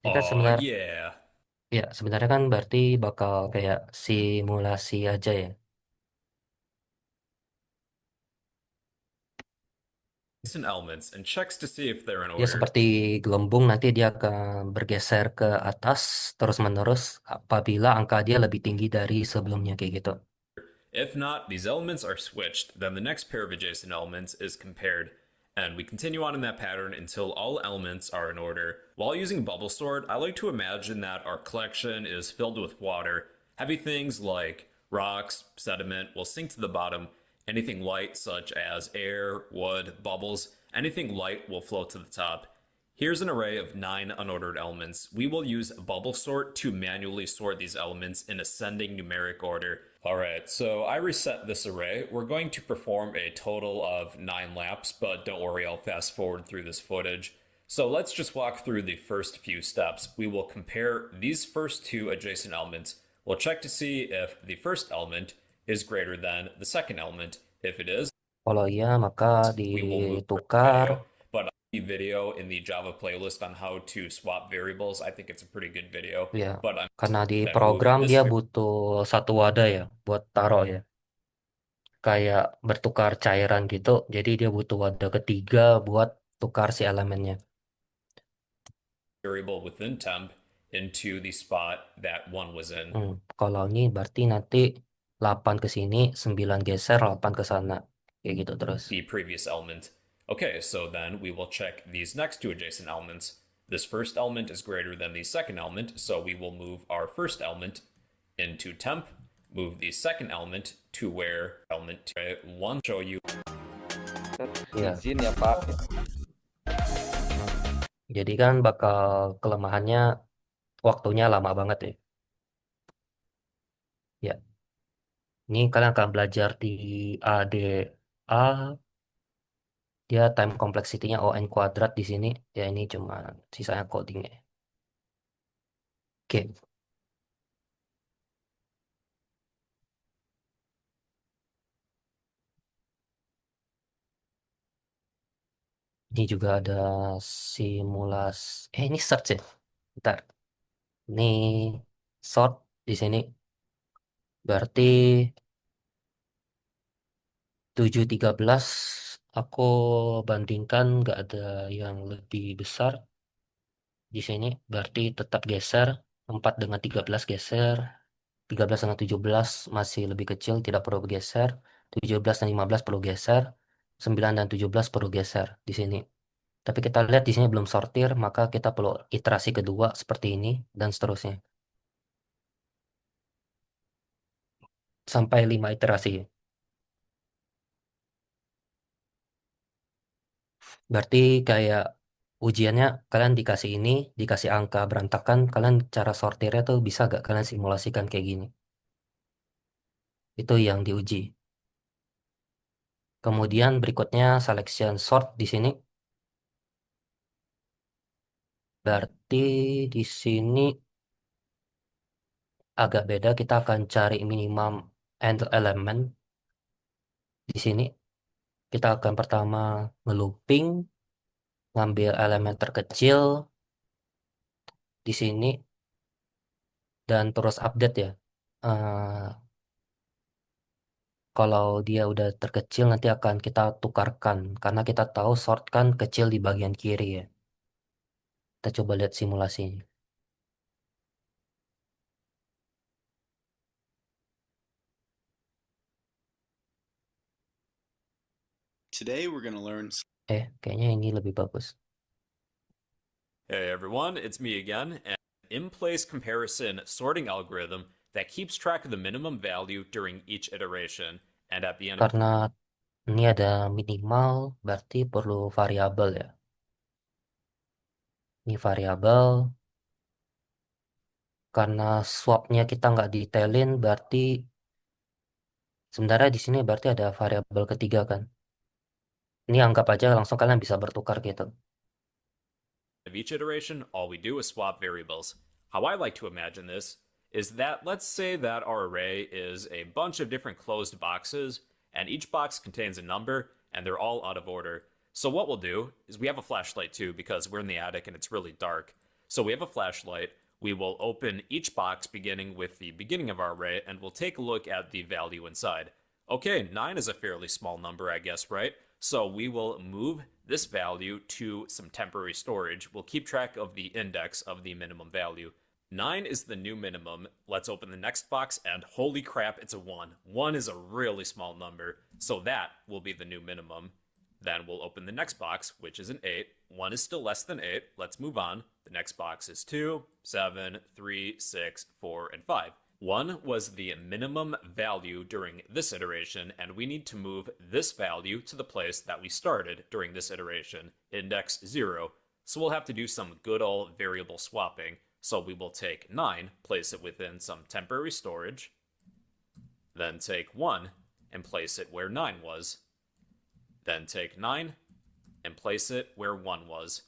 Ini kan Oh sebenarnya, yeah. Ya, sebenarnya kan berarti bakal kayak simulasi aja ya. Elements and checks to see if they're in Ya order. seperti gelembung nanti dia akan bergeser ke atas terus-menerus apabila angka dia lebih tinggi dari sebelumnya kayak gitu. If not, these elements are switched, then the next pair of adjacent elements is compared, and we continue on in that pattern until all elements are in order. While using bubble sort, I like to imagine that our collection is filled with water. Heavy things like rocks, sediment will sink to the bottom. Anything light, such as air, wood, bubbles, anything light will float to the top. Here's an array of 9 unordered elements. We will use bubble sort to manually sort these elements in ascending numeric order. Alright, so I reset this array. We're going to perform a total of 9 laps, but don't worry, I'll fast forward through this footage. So let's just walk through the first few steps. We will compare these first two adjacent elements. We'll check to see if the first element is greater than the second element. If it is, Kalau iya maka we will move to the ditukar video. But the video in the Java playlist on how to swap variables, I think it's a pretty good video. ya But I'm karena di that move program this dia butuh satu wadah ya buat taruh ya. Kayak bertukar cairan gitu. Jadi dia butuh wadah ketiga buat tukar si elemennya. variable within temp into the spot that one was in, Kalau ini berarti nanti 8 ke sini, 9 geser, 8 ke sana. Kayak gitu terus. the previous element. Okay, so then we will check these next two adjacent elements. This first element is greater than the second element, so we will move our first element into temp, move the second element to where element one show you. Ya, Izin ya Pak. jadi kan bakal kelemahannya waktunya lama banget ya. Ya, ini kalian akan belajar di ADA, dia time complexity-nya ON kuadrat di sini. Ya ini cuma sisanya codingnya. Oke, ini juga ada simulasi. Ini search ya. Bentar. Ini sort di sini. Berarti 713 aku bandingkan nggak ada yang lebih besar di sini. Berarti tetap geser. 4 dengan 13 geser. 13 dengan 17 masih lebih kecil, tidak perlu bergeser. 17 dan 15 perlu geser. 9 dan 17 perlu geser di sini. Tapi kita lihat di sini belum sortir, maka kita perlu iterasi kedua seperti ini dan seterusnya. Sampai 5 iterasi. Berarti kayak ujiannya kalian dikasih ini, dikasih angka berantakan, kalian cara sortirnya tuh bisa gak kalian simulasikan kayak gini. Itu yang diuji. Kemudian berikutnya selection sort di sini. Berarti di sini agak beda, kita akan cari minimum end element. Di sini kita akan pertama ngelooping, ngambil elemen terkecil di sini dan terus update ya. Eh, Kalau dia udah terkecil nanti akan kita tukarkan karena kita tahu sort kan kecil di bagian kiri ya. Kita coba lihat simulasinya. Today we're going to learn. Kayaknya ini lebih bagus. Hey everyone, it's me again, and in-place comparison sorting algorithm that keeps track of the minimum value during each iteration, and at the end of Karena ini ada minimal berarti perlu variabel ya. Ini variabel karena swapnya kita nggak detailin berarti sebenarnya di sini berarti ada variabel ketiga kan. Ini anggap aja langsung kalian bisa bertukar gitu. each iteration, all we do is swap variables. How I like to imagine this is that let's say that our array is a bunch of different closed boxes, and each box contains a number, and they're all out of order. So what we'll do is we have a flashlight too, because we're in the attic and it's really dark. So we have a flashlight. We will open each box beginning with the beginning of our array, and we'll take a look at the value inside. Okay, 9 is a fairly small number, I guess, right? So we will move this value to some temporary storage. We'll keep track of the index of the minimum value. 9 is the new minimum. Let's open the next box, and holy crap, it's a 1. 1 is a really small number, so that will be the new minimum. Then we'll open the next box, which is an 8. 1 is still less than 8. Let's move on. The next box is 2, 7, 3, 6, 4, and 5. 1 was the minimum value during this iteration, and we need to move this value to the place that we started during this iteration, index 0. So we'll have to do some good old variable swapping. So we will take 9, place it within some temporary storage, then take 1 and place it where 9 was, then take 9 and place it where 1 was.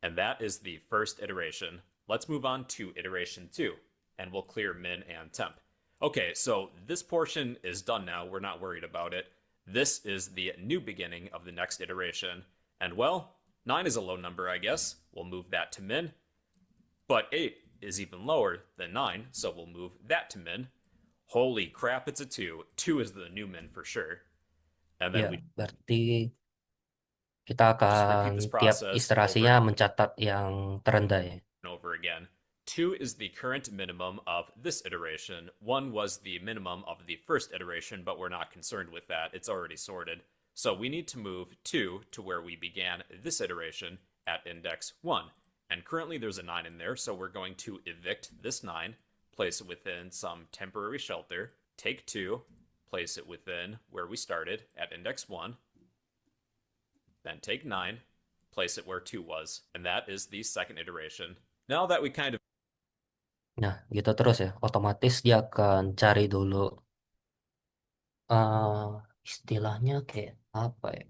And that is the first iteration. Let's move on to iteration 2, and we'll clear min and temp. Okay, so this portion is done now. We're not worried about it. This is the new beginning of the next iteration. And well, 9 is a low number, I guess. We'll move that to min. But 8 is even lower than 9, so we'll move that to min. Holy crap, it's a 2. 2 is the new min for sure. And then Ya, we berarti kita just repeat akan this tiap process over iterasinya and mencatat yang terendah ya. over again. 2 is the current minimum of this iteration. 1 was the minimum of the first iteration, but we're not concerned with that. It's already sorted. So we need to move 2 to where we began this iteration at index 1. And currently there's a 9 in there, so we're going to evict this 9, place it within some temporary shelter, take 2, place it within where we started at index 1, then take 9, place it where 2 was. And that is the second iteration. Now that we kind of Nah, gitu terus ya. Otomatis dia akan cari dulu eh istilahnya kayak apa ya?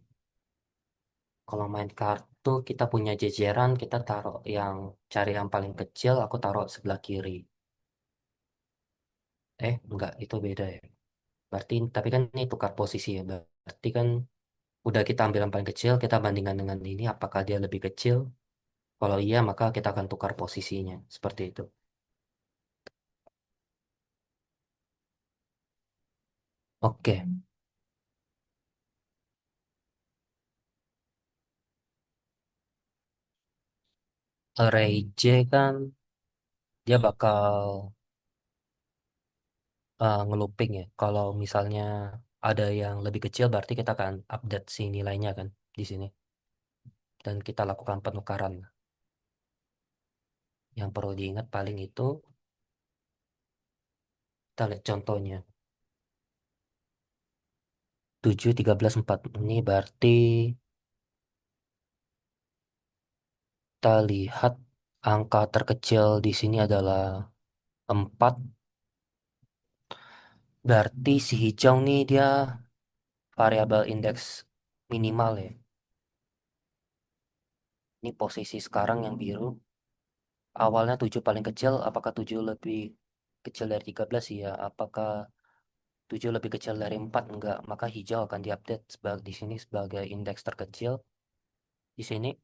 Kalau main kartu kita punya jejeran, kita taruh yang cari yang paling kecil, aku taruh sebelah kiri. Enggak, itu beda ya. Berarti tapi kan ini tukar posisi ya. Berarti kan udah kita ambil yang paling kecil, kita bandingkan dengan ini apakah dia lebih kecil. Kalau iya, maka kita akan tukar posisinya. Seperti itu. Oke, array J kan dia bakal ngelooping ya. Kalau misalnya ada yang lebih kecil, berarti kita akan update si nilainya kan di sini. Dan kita lakukan penukaran. Yang perlu diingat paling itu, kita lihat contohnya. 7, 13, 4. Ini berarti kita lihat angka terkecil di sini adalah 4. Berarti si hijau nih dia variabel indeks minimal ya. Ini posisi sekarang yang biru. Awalnya 7 paling kecil, apakah 7 lebih kecil dari 13? Ya, apakah 7 lebih kecil dari 4? Enggak, maka hijau akan diupdate sebagai di sini sebagai indeks terkecil di sini.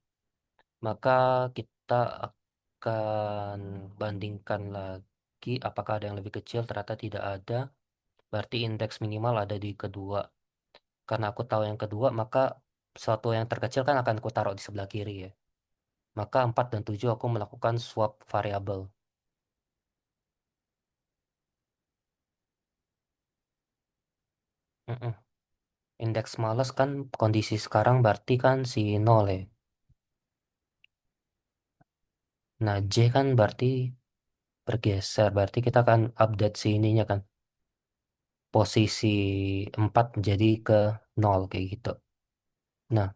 Maka kita akan bandingkan lagi apakah ada yang lebih kecil, ternyata tidak ada. Berarti indeks minimal ada di kedua. Karena aku tahu yang kedua, maka suatu yang terkecil kan akan aku taruh di sebelah kiri ya. Maka 4 dan 7 aku melakukan swap variabel. Mm-mm. Indeks males kan kondisi sekarang berarti kan si 0 ya. Nah, J kan berarti bergeser. Berarti kita akan update si ininya kan. Posisi 4 jadi ke 0 kayak gitu. Nah,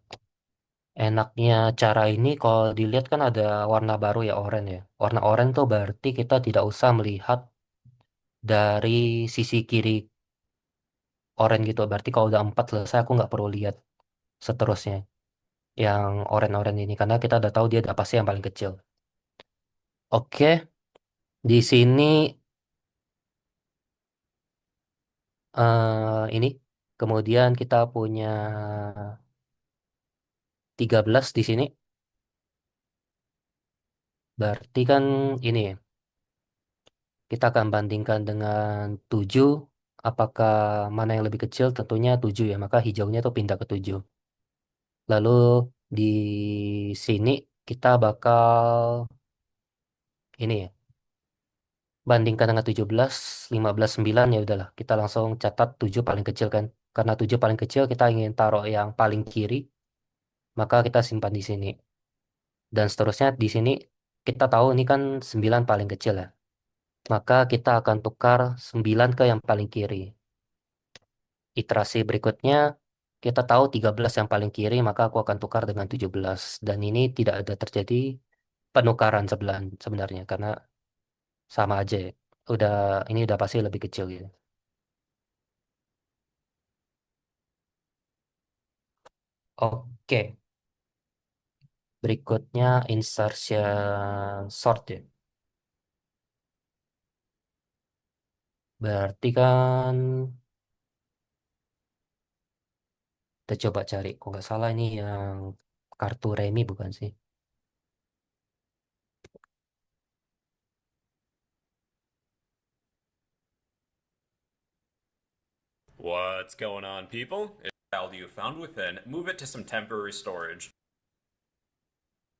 enaknya cara ini kalau dilihat kan ada warna baru ya, oranye ya. Warna oranye tuh berarti kita tidak usah melihat dari sisi kiri oranye gitu. Berarti kalau udah 4 selesai aku nggak perlu lihat seterusnya. Yang oranye-oranye ini. Karena kita udah tahu dia udah pasti yang paling kecil. Oke, di sini ini. Kemudian kita punya 13 di sini. Berarti kan ini ya, kita akan bandingkan dengan 7. Apakah mana yang lebih kecil? Tentunya 7 ya. Maka hijaunya tuh pindah ke 7. Lalu di sini kita bakal ini ya. Bandingkan dengan 17, 15, 9 ya udahlah. Kita langsung catat 7 paling kecil kan. Karena 7 paling kecil kita ingin taruh yang paling kiri, maka kita simpan di sini. Dan seterusnya di sini kita tahu ini kan 9 paling kecil ya. Maka kita akan tukar 9 ke yang paling kiri. Iterasi berikutnya kita tahu 13 yang paling kiri, maka aku akan tukar dengan 17. Dan ini tidak ada terjadi penukaran sebenarnya karena sama aja ya. Udah ini udah pasti lebih kecil gitu. Oke, berikutnya insertion sort ya. Berarti kan kita coba cari. Kok nggak salah ini yang kartu remi bukan sih? What's going on, people? It's value found within. Move it to some temporary storage.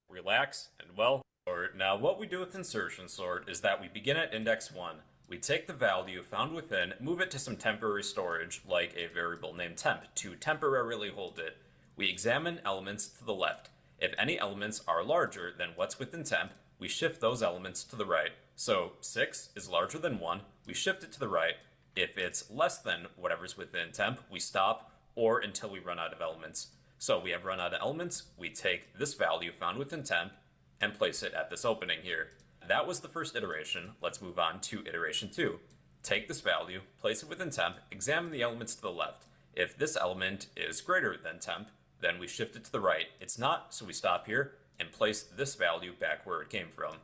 Relax, and well, sort. Now, what we do with insertion sort is that we begin at index 1. We take the value found within, move it to some temporary storage, like a variable named temp, to temporarily hold it. We examine elements to the left. If any elements are larger than what's within temp, we shift those elements to the right. So 6 is larger than 1, we shift it to the right. If it's less than whatever's within temp, we stop, or until we run out of elements. So we have run out of elements, we take this value found within temp and place it at this opening here. That was the first iteration. Let's move on to iteration 2. Take this value, place it within temp, examine the elements to the left. If this element is greater than temp, then we shift it to the right. It's not, so we stop here and place this value back where it came from.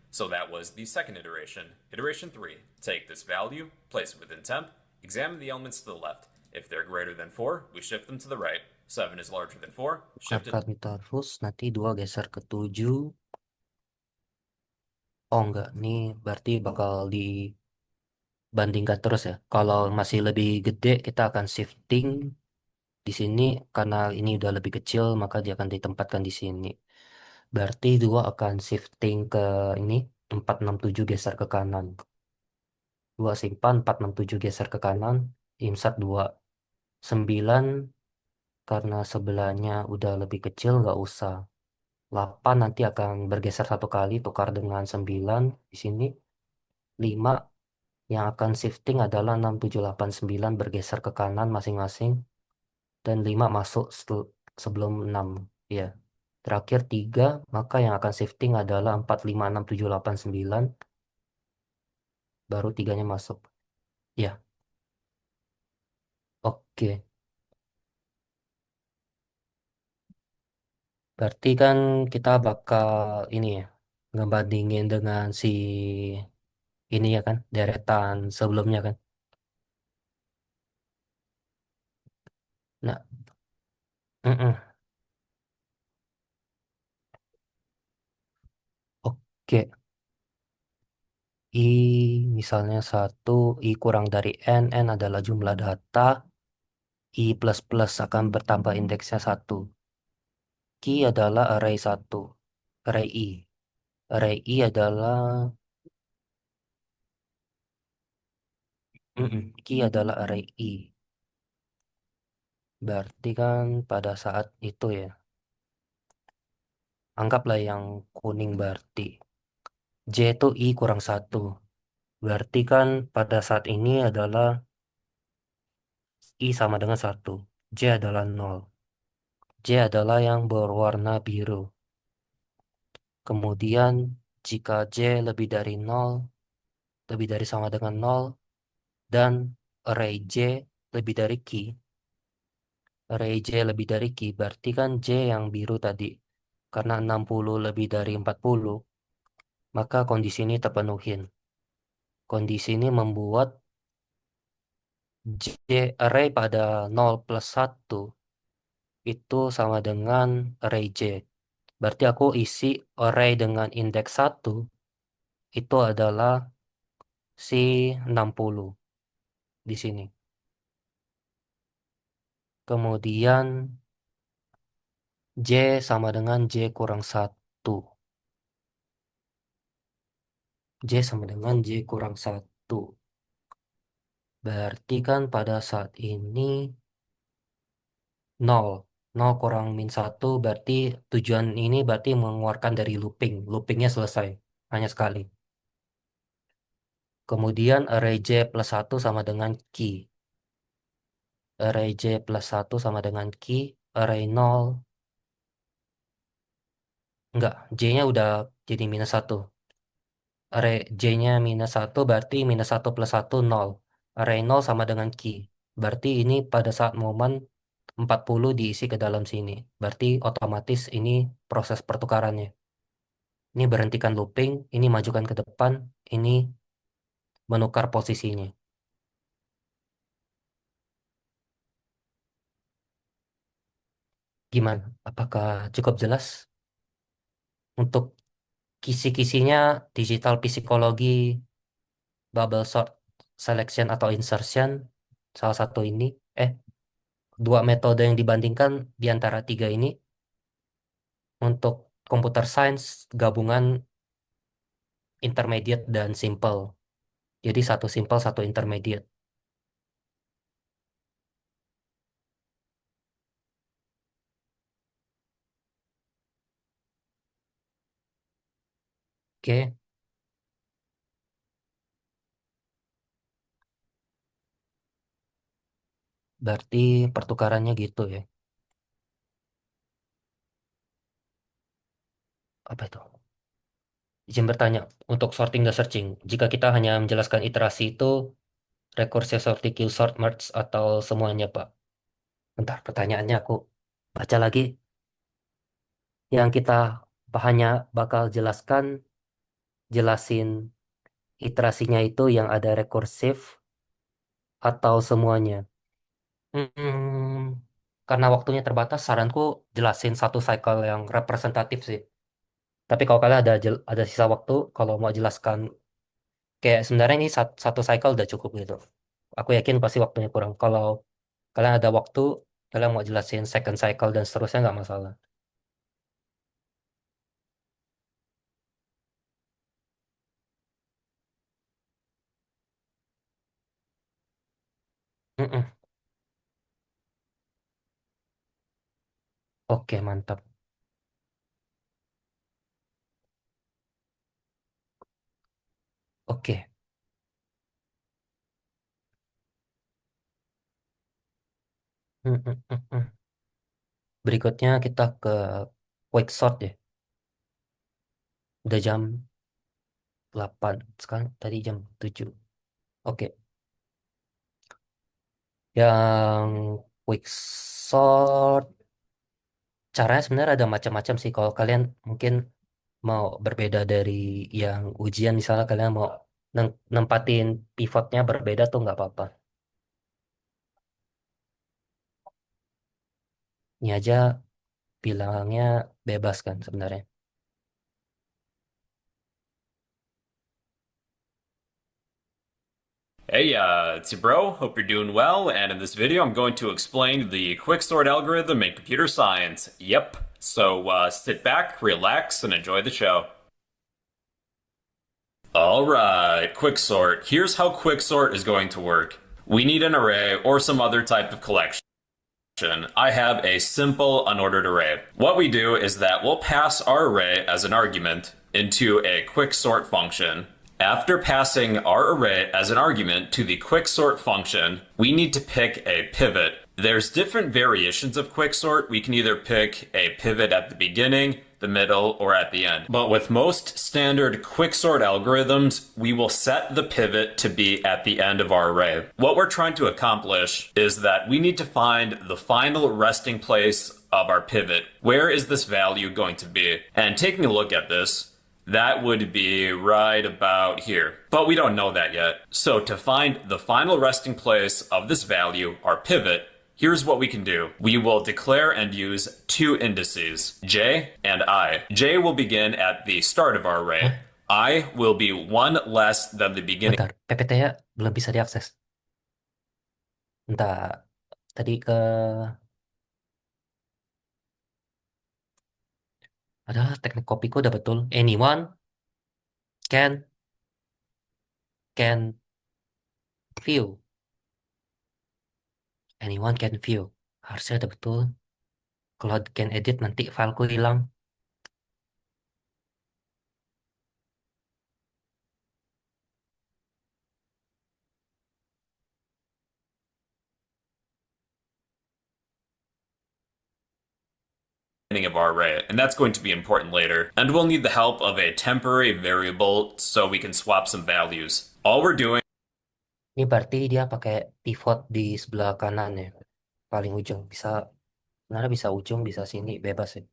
So that was the second iteration. Iteration 3, take this value, place it within temp, examine the elements to the left. If they're greater than 4, we shift them to the right. 7 is larger than 4, shift it. Akan terus nanti 2 geser ke 7. Oh enggak, ini berarti bakal dibandingkan terus ya. Kalau masih lebih gede kita akan shifting di sini karena ini udah lebih kecil maka dia akan ditempatkan di sini. Berarti 2 akan shifting ke ini 467 geser ke kanan. 2 simpan 467 geser ke kanan, insert 2. 9 karena sebelahnya udah lebih kecil nggak usah. 8 nanti akan bergeser satu kali tukar dengan 9 di sini. 5 yang akan shifting adalah 6 7 8 9 bergeser ke kanan masing-masing dan 5 masuk sebelum 6 ya. Terakhir 3 maka yang akan shifting adalah 4 5 6 7 8 9 baru tiganya masuk. Ya, oke. Berarti kan kita bakal ini ya ngebandingin dengan si ini ya kan deretan sebelumnya kan. Nah, mm-mm. Oke. I misalnya satu, I kurang dari N adalah jumlah data, I plus plus akan bertambah indeksnya satu. Key adalah array satu, array I. Array I adalah, key adalah array I. Berarti kan pada saat itu ya, anggaplah yang kuning berarti. J itu I kurang satu. Berarti kan pada saat ini adalah I sama dengan satu. J adalah nol. J adalah yang berwarna biru. Kemudian jika J lebih dari nol, lebih dari sama dengan nol, dan array J lebih dari key, array J lebih dari key, berarti kan J yang biru tadi. Karena 60 lebih dari 40, maka kondisi ini terpenuhin. Kondisi ini membuat J array pada nol plus satu itu sama dengan array J. Berarti aku isi array dengan indeks 1 itu adalah si 60 di sini. Kemudian J sama dengan J kurang 1. J sama dengan J kurang 1. Berarti kan pada saat ini nol. Nol kurang min 1 berarti tujuan ini berarti mengeluarkan dari looping. Loopingnya selesai. Hanya sekali. Kemudian array J plus 1 sama dengan key. Array J plus 1 sama dengan key. Array nol. Enggak, J-nya udah jadi minus 1. Array J-nya minus 1 berarti minus 1 plus 1 nol. Array nol sama dengan key. Berarti ini pada saat momen 40 diisi ke dalam sini. Berarti otomatis ini proses pertukarannya. Ini berhentikan looping, ini majukan ke depan, ini menukar posisinya. Gimana? Apakah cukup jelas? Untuk kisi-kisinya digital psikologi, bubble sort selection atau insertion, salah satu ini, eh, dua metode yang dibandingkan di antara tiga ini untuk computer science gabungan intermediate dan simple. Jadi satu simple, satu intermediate. Oke, berarti pertukarannya gitu ya. Apa itu? Izin bertanya, untuk sorting dan searching, jika kita hanya menjelaskan iterasi itu, recursive sorting, queue sort, merge, atau semuanya, Pak? Bentar, pertanyaannya aku baca lagi. Yang kita hanya bakal jelasin iterasinya itu yang ada recursive atau semuanya. Karena waktunya terbatas, saranku jelasin satu cycle yang representatif sih. Tapi kalau kalian ada sisa waktu, kalau mau jelaskan kayak sebenarnya ini satu cycle udah cukup gitu. Aku yakin pasti waktunya kurang. Kalau kalian ada waktu, kalian mau jelasin second cycle dan seterusnya nggak masalah. Mm-mm. Oke, mantap. Oke. Mm-mm-mm-mm. Berikutnya kita ke quick sort ya. Udah jam 8. Sekarang tadi jam 7. Oke. Yang quick sort caranya sebenarnya ada macam-macam sih. Kalau kalian mungkin mau berbeda dari yang ujian, misalnya kalian mau nempatin pivotnya berbeda tuh nggak apa-apa. Ini aja bilangnya bebas kan sebenarnya. Hey, it's your bro. Hope you're doing well. And in this video, I'm going to explain the quicksort algorithm in computer science. Yep. So sit back, relax, and enjoy the show. All right, quicksort. Here's how quicksort is going to work. We need an array or some other type of collection. I have a simple unordered array. What we do is that we'll pass our array as an argument into a quicksort function. After passing our array as an argument to the quicksort function, we need to pick a pivot. There's different variations of quicksort. We can either pick a pivot at the beginning, the middle, or at the end. But with most standard quicksort algorithms, we will set the pivot to be at the end of our array. What we're trying to accomplish is that we need to find the final resting place of our pivot. Where is this value going to be? And taking a look at this, that would be right about here. But we don't know that yet. So to find the final resting place of this value, our pivot, Here's what we can do. We will declare and use two indices, j and I. J will begin at the start of our array. Hah? I will be one less than the beginning Bentar, PPT-nya belum bisa diakses. Entah, tadi ke... Adalah teknik kopiku udah betul. Anyone can view. Anyone can view. Harusnya udah betul. Kalau can edit nanti fileku hilang. of our array, and that's going to be important later. And we'll need the help of a temporary variable so we can swap some values. All we're doing Ini berarti dia pakai pivot di sebelah kanan ya. Paling ujung. Bisa, sebenarnya bisa ujung, bisa sini. Bebas ya.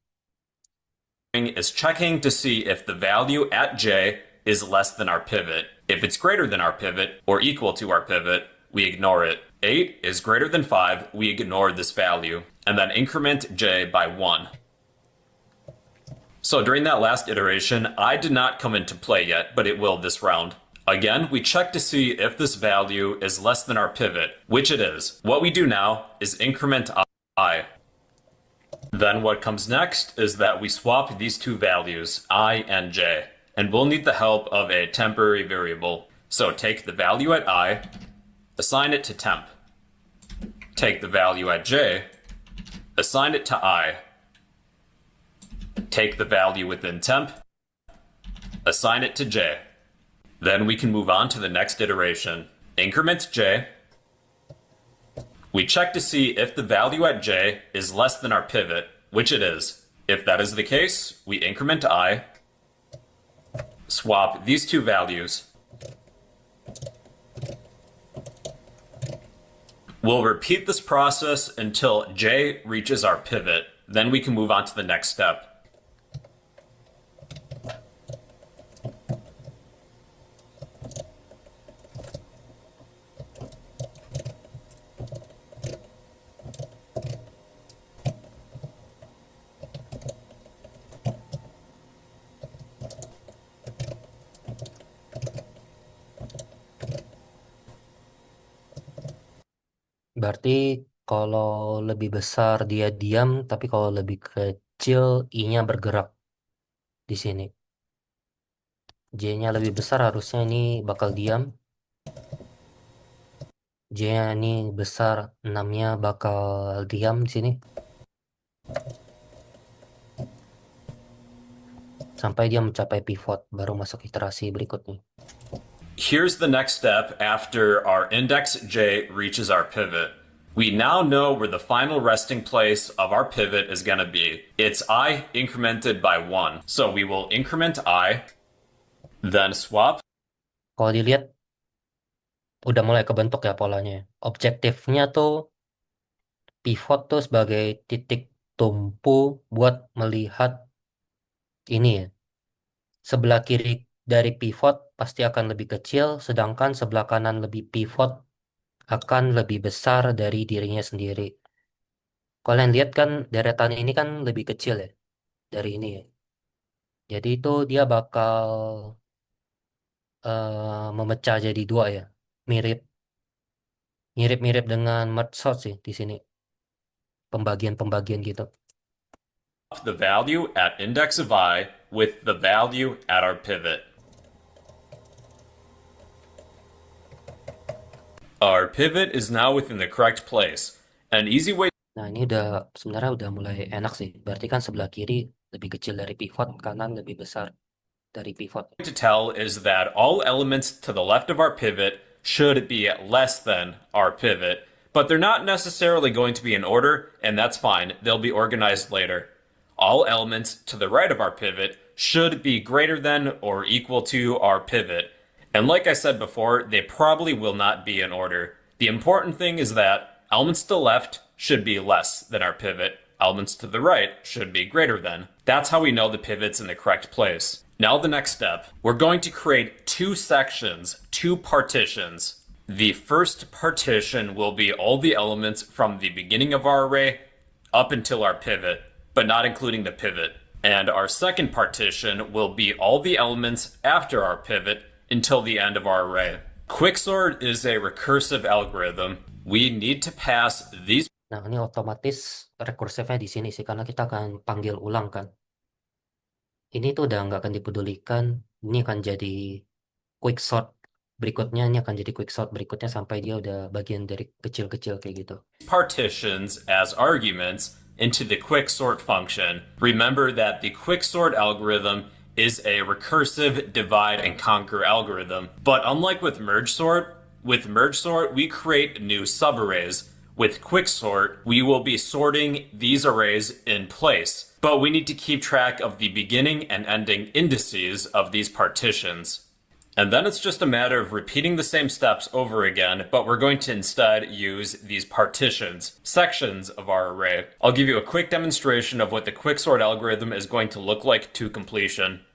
is checking to see if the value at j is less than our pivot. If it's greater than our pivot or equal to our pivot, we ignore it. 8 is greater than 5, we ignore this value, and then increment j by 1. So during that last iteration, I did not come into play yet, but it will this round. Again, we check to see if this value is less than our pivot, which it is. What we do now is increment I. Then what comes next is that we swap these two values, I and j, and we'll need the help of a temporary variable. So take the value at I, assign it to temp. Take the value at j, assign it to I. Take the value within temp, assign it to j. Then we can move on to the next iteration. Increment j. We check to see if the value at j is less than our pivot, which it is. If that is the case, we increment I, swap these two values. We'll repeat this process until j reaches our pivot. Then we can move on to the next step. Berarti kalau lebih besar dia diam, tapi kalau lebih kecil I-nya bergerak di sini. J-nya lebih besar harusnya ini bakal diam. J-nya ini besar, 6-nya bakal diam di sini. Sampai dia mencapai pivot, baru masuk iterasi berikutnya. Here's the next step after our index j reaches our pivot. We now know where the final resting place of our pivot is going to be. It's I incremented by 1. So we will increment I, then swap. Kalau dilihat, udah mulai kebentuk ya polanya. Objektifnya tuh pivot tuh sebagai titik tumpu buat melihat ini ya. Sebelah kiri dari pivot pasti akan lebih kecil, sedangkan sebelah kanan lebih pivot akan lebih besar dari dirinya sendiri. Kalian lihat kan deretan ini kan lebih kecil ya dari ini ya. Jadi itu dia bakal memecah jadi dua ya. Mirip mirip-mirip dengan merge sort sih di sini. Pembagian-pembagian gitu. The value at index of I with the value at our pivot. Our pivot is now within the correct place. An easy way Nah, ini sebenarnya udah mulai enak sih. Berarti kan sebelah kiri lebih kecil dari pivot, kanan lebih besar dari pivot. to tell is that all elements to the left of our pivot should be less than our pivot, but they're not necessarily going to be in order, and that's fine. They'll be organized later. All elements to the right of our pivot should be greater than or equal to our pivot. And like I said before, they probably will not be in order. The important thing is that elements to the left should be less than our pivot. Elements to the right should be greater than. That's how we know the pivot's in the correct place. Now the next step, we're going to create two sections, two partitions. The first partition will be all the elements from the beginning of our array up until our pivot, but not including the pivot. And our second partition will be all the elements after our pivot until the end of our array. Quicksort is a recursive algorithm. We need to pass these. Nah, ini otomatis rekursifnya di sini sih, karena kita akan panggil ulang kan. Ini tuh udah nggak akan dipedulikan. Ini akan jadi quick sort berikutnya, ini akan jadi quick sort berikutnya sampai dia udah bagian dari kecil-kecil kayak gitu. Partitions as arguments into the quicksort function. Remember that the quicksort algorithm is a recursive divide and conquer algorithm. But unlike with merge sort we create new subarrays. With quicksort, we will be sorting these arrays in place, but we need to keep track of the beginning and ending indices of these partitions. And then it's just a matter of repeating the same steps over again, but we're going to instead use these partitions, sections of our array. I'll give you a quick demonstration of what the quicksort algorithm is going to look like to completion.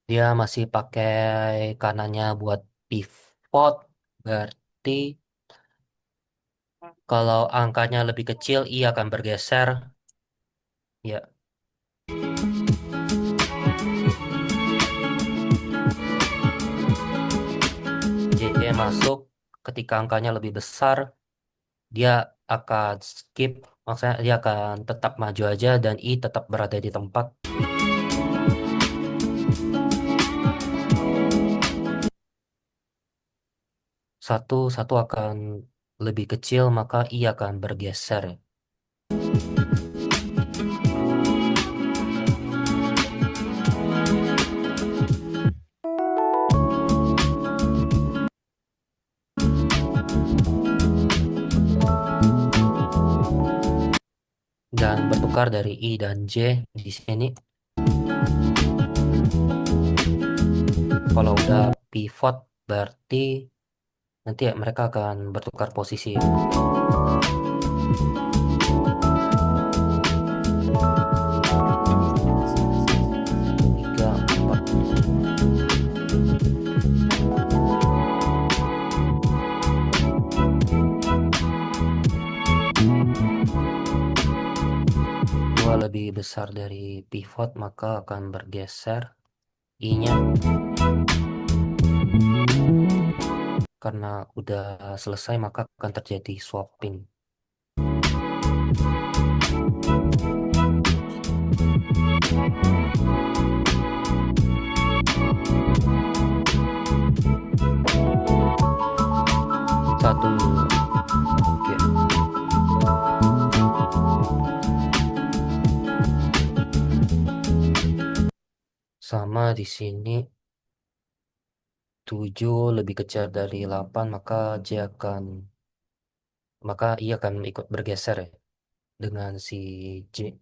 Dia masih pakai kanannya buat pivot, berarti kalau angkanya lebih kecil, I akan bergeser. Ya, J masuk. Ketika angkanya lebih besar, dia akan skip. Maksudnya dia akan tetap maju aja dan I tetap berada di tempat. Satu akan lebih kecil, maka I akan bergeser. Dan bertukar dari I dan J di sini. Kalau udah pivot, berarti nanti ya mereka akan bertukar posisi. Tiga, empat. Dua lebih besar dari pivot, maka akan bergeser I-nya. Karena udah selesai, maka akan terjadi swapping. Satu. Oke. Sama di sini 7 lebih kecil dari 8, maka ia akan ikut bergeser ya dengan si J.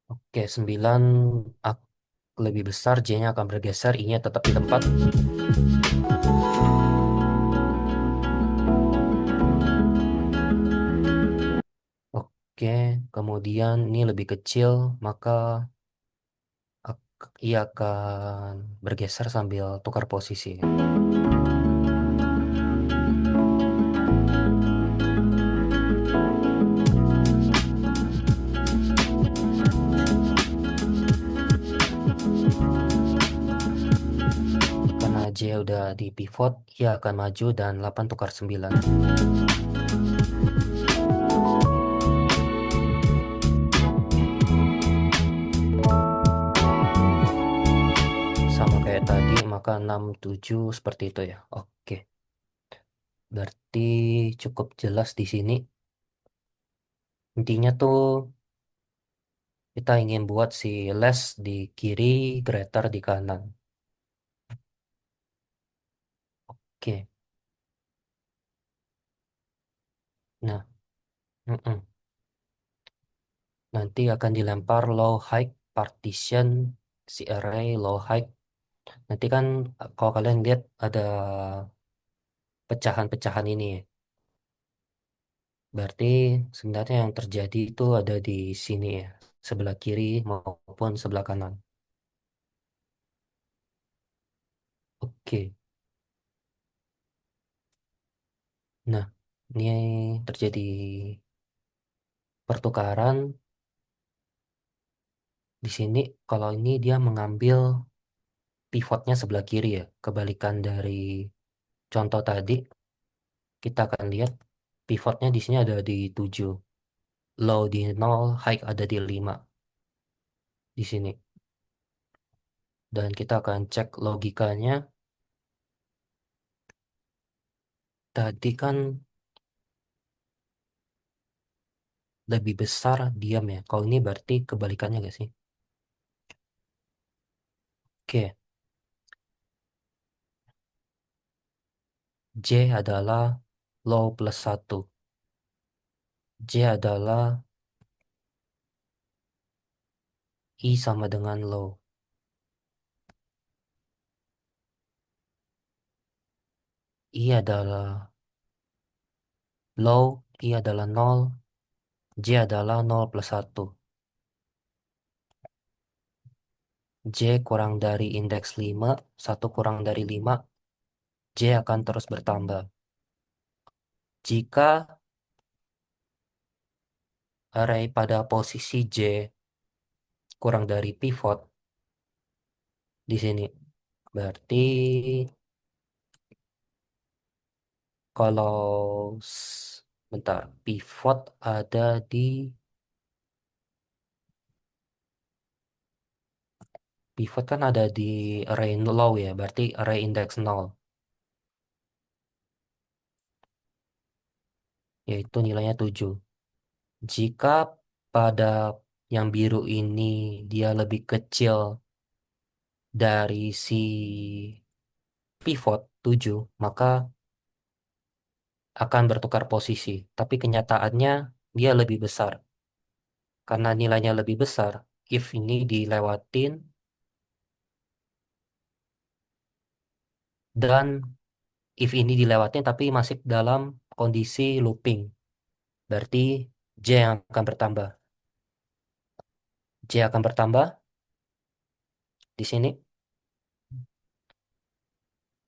Oke, 9 lebih besar, J-nya akan bergeser, I-nya tetap di tempat. Oke, kemudian ini lebih kecil, maka ia akan bergeser sambil tukar posisi. Karena J udah di pivot, ia akan maju dan 8 tukar 9. Sama kayak tadi, maka 6, 7 seperti itu ya. Oke. Berarti cukup jelas di sini. Intinya tuh kita ingin buat si less di kiri, greater di kanan. Oke. Nah, mm-mm. Nanti akan dilempar low height partition si array low height. Nanti kan kalau kalian lihat ada pecahan-pecahan ini ya. Berarti sebenarnya yang terjadi itu ada di sini ya, sebelah kiri maupun sebelah kanan. Oke, nah ini terjadi pertukaran di sini. Kalau ini dia mengambil pivotnya sebelah kiri ya, kebalikan dari contoh tadi. Kita akan lihat pivotnya di sini ada di 7, low di 0, high ada di 5 di sini. Dan kita akan cek logikanya. Tadi kan lebih besar diam ya. Kalau ini berarti kebalikannya gak sih? Oke, J adalah low plus 1. J adalah I sama dengan low. I adalah low, I adalah 0, J adalah 0 plus 1. J kurang dari indeks 5, 1 kurang dari 5, J akan terus bertambah. Jika array pada posisi J kurang dari pivot di sini, berarti kalau bentar, pivot ada di pivot kan ada di array low ya, berarti array indeks 0, yaitu nilainya 7. Jika pada yang biru ini dia lebih kecil dari si pivot 7, maka akan bertukar posisi. Tapi kenyataannya dia lebih besar. Karena nilainya lebih besar, if ini dilewatin dan if ini dilewatin tapi masih dalam kondisi looping. Berarti J yang akan bertambah. J akan bertambah di sini.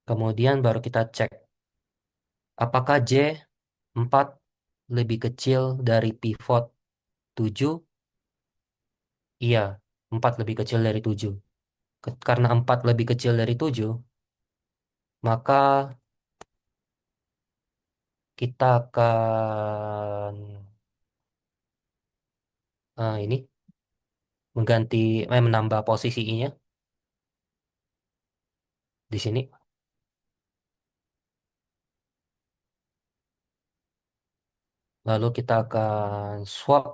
Kemudian baru kita cek apakah J 4 lebih kecil dari pivot 7? Iya, 4 lebih kecil dari 7. Karena 4 lebih kecil dari 7, maka kita akan ini menambah posisi I-nya di sini. Lalu kita akan swap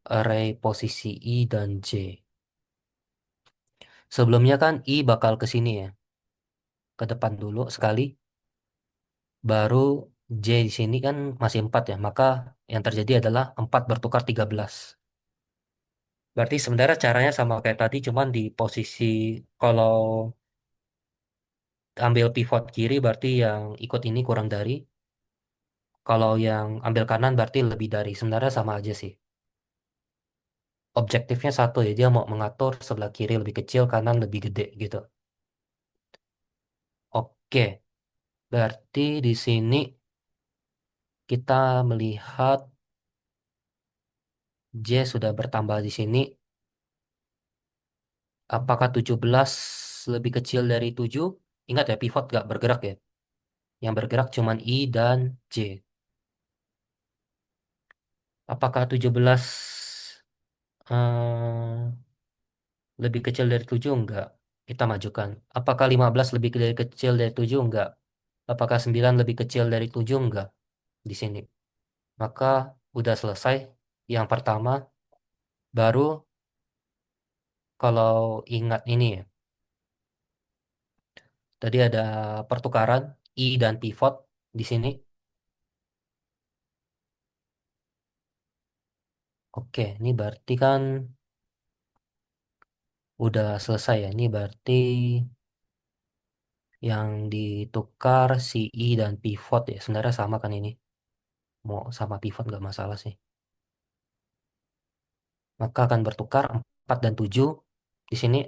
array posisi I dan J. Sebelumnya kan I bakal ke sini ya, ke depan dulu sekali, baru J di sini kan masih 4 ya, maka yang terjadi adalah 4 bertukar 13. Berarti sebenarnya caranya sama kayak tadi, cuman di posisi kalau ambil pivot kiri berarti yang ikut ini kurang dari, kalau yang ambil kanan berarti lebih dari. Sebenarnya sama aja sih. Objektifnya satu ya, dia mau mengatur sebelah kiri lebih kecil, kanan lebih gede gitu. Oke, berarti di sini kita melihat J sudah bertambah di sini. Apakah 17 lebih kecil dari 7? Ingat ya, pivot gak bergerak ya. Yang bergerak cuman I dan J. Apakah 17 eh, lebih kecil dari 7? Enggak. Kita majukan. Apakah 15 lebih dari kecil dari 7? Enggak. Apakah 9 lebih kecil dari 7? Enggak. Di sini. Maka udah selesai. Yang pertama, baru kalau ingat ini ya. Tadi ada pertukaran I dan pivot di sini. Oke, ini berarti kan udah selesai ya. Ini berarti yang ditukar si I dan pivot ya. Sebenarnya sama kan ini. Mau sama pivot nggak masalah sih. Maka akan bertukar 4 dan 7. Di sini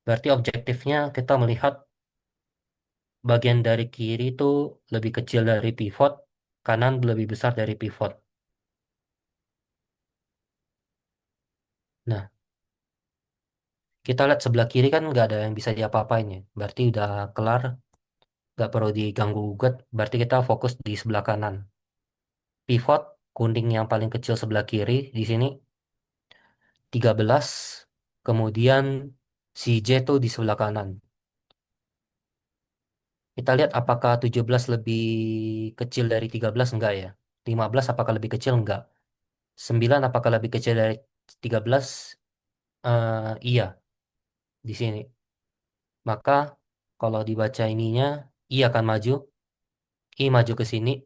berarti objektifnya kita melihat bagian dari kiri itu lebih kecil dari pivot, kanan lebih besar dari pivot. Nah, kita lihat sebelah kiri kan nggak ada yang bisa diapa-apain ya. Berarti udah kelar, nggak perlu diganggu gugat. Berarti kita fokus di sebelah kanan. Pivot, kuning yang paling kecil sebelah kiri di sini 13. Kemudian si J tuh di sebelah kanan. Kita lihat apakah 17 lebih kecil dari 13 enggak ya? 15 apakah lebih kecil enggak? 9 apakah lebih kecil dari 13? Iya, di sini. Maka kalau dibaca ininya, I akan maju. I maju ke sini,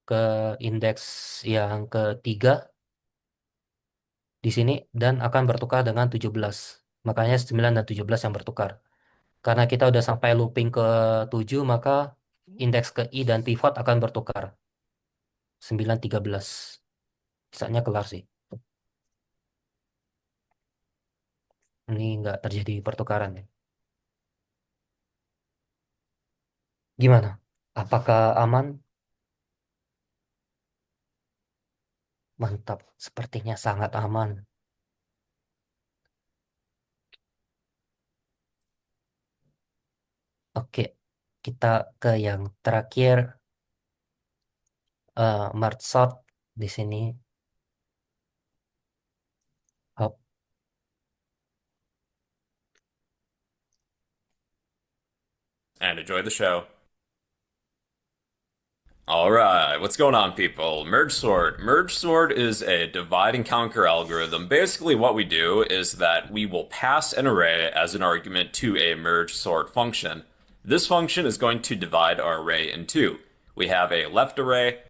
ke indeks yang ketiga di sini, dan akan bertukar dengan 17. Makanya 9 dan 17 yang bertukar. Karena kita udah sampai looping ke 7, maka indeks ke I dan pivot akan bertukar. 9, 13. Sisanya kelar sih. Ini nggak terjadi pertukaran ya. Gimana? Apakah aman? Mantap. Sepertinya sangat aman. Oke, kita ke yang terakhir, merge sort di sini. Hop. And enjoy the show. All right, what's going on, people? Merge sort. Merge sort is a divide and conquer algorithm. Basically, what we do is that we will pass an array as an argument to a merge sort function. This function is going to divide our array in two. We have a left array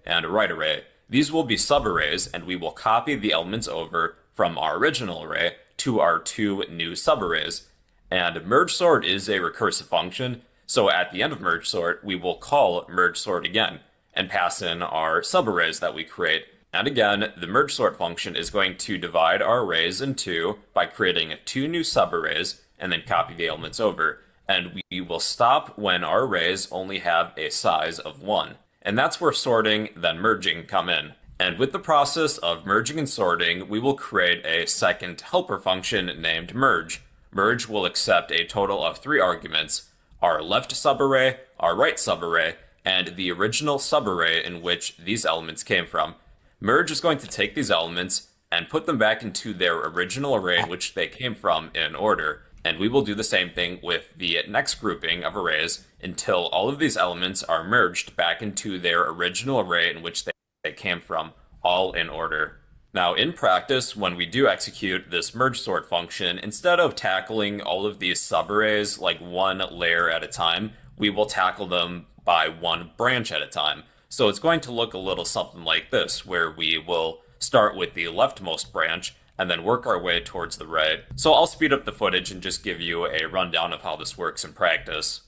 and a right array. These will be subarrays, and we will copy the elements over from our original array to our two new subarrays. And merge sort is a recursive function, so at the end of merge sort, we will call merge sort again and pass in our subarrays that we create. And again, the merge sort function is going to divide our arrays in two by creating two new subarrays and then copy the elements over. And we will stop when our arrays only have a size of 1. And that's where sorting then merging come in. And with the process of merging and sorting, we will create a second helper function named merge. Merge will accept a total of 3 arguments: our left subarray, our right subarray, and the original subarray in which these elements came from. Merge is going to take these elements and put them back into their original array in which they came from in order. And we will do the same thing with the next grouping of arrays until all of these elements are merged back into their original array in which they came from, all in order. Now, in practice, when we do execute this merge sort function, instead of tackling all of these subarrays like one layer at a time, we will tackle them by one branch at a time. So it's going to look a little something like this, where we will start with the leftmost branch and then work our way towards the right. So I'll speed up the footage and just give you a rundown of how this works in practice.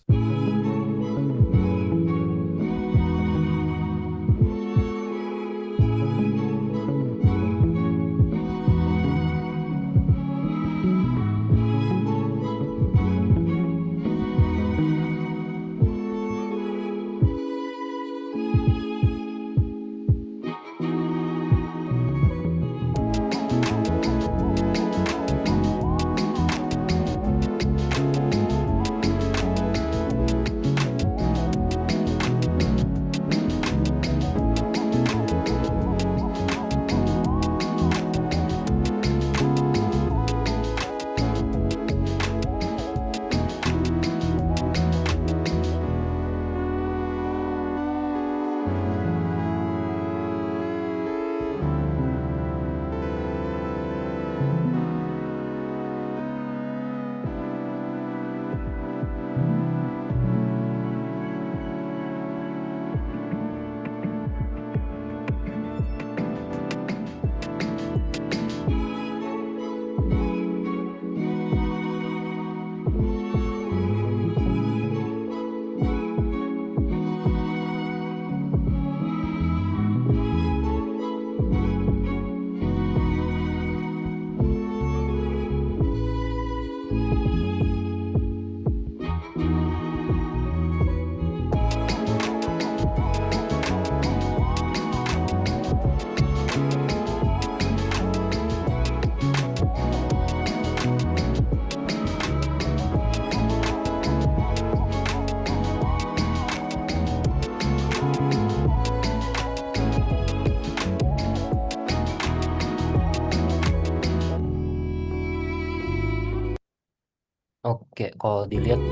kalau dilihat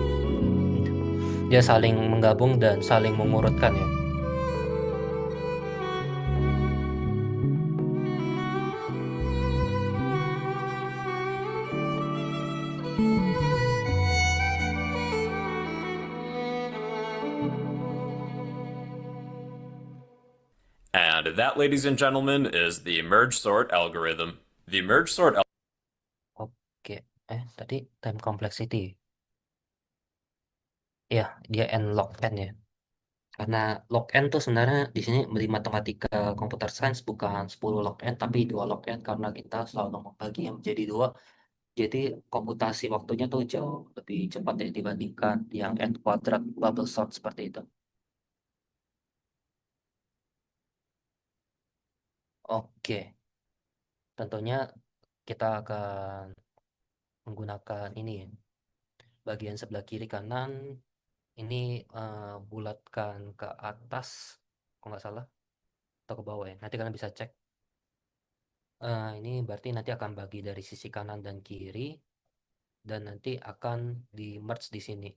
dia saling menggabung dan saling mengurutkan ya. And that, ladies and gentlemen, is the merge sort algorithm. The merge sort Oke, tadi time complexity. Ya, dia n log n ya. Karena log n tuh sebenarnya di sini di matematika computer science bukan 10 log n tapi 2 log n karena kita selalu membagi yang menjadi dua. Jadi komputasi waktunya tuh jauh lebih cepat ya dibandingkan yang n kuadrat bubble sort seperti itu. Oke, tentunya kita akan menggunakan ini ya, bagian sebelah kiri kanan ini bulatkan ke atas, kalau nggak salah, atau ke bawah ya. Nanti kalian bisa cek. Ini berarti nanti akan bagi dari sisi kanan dan kiri, dan nanti akan di merge di sini.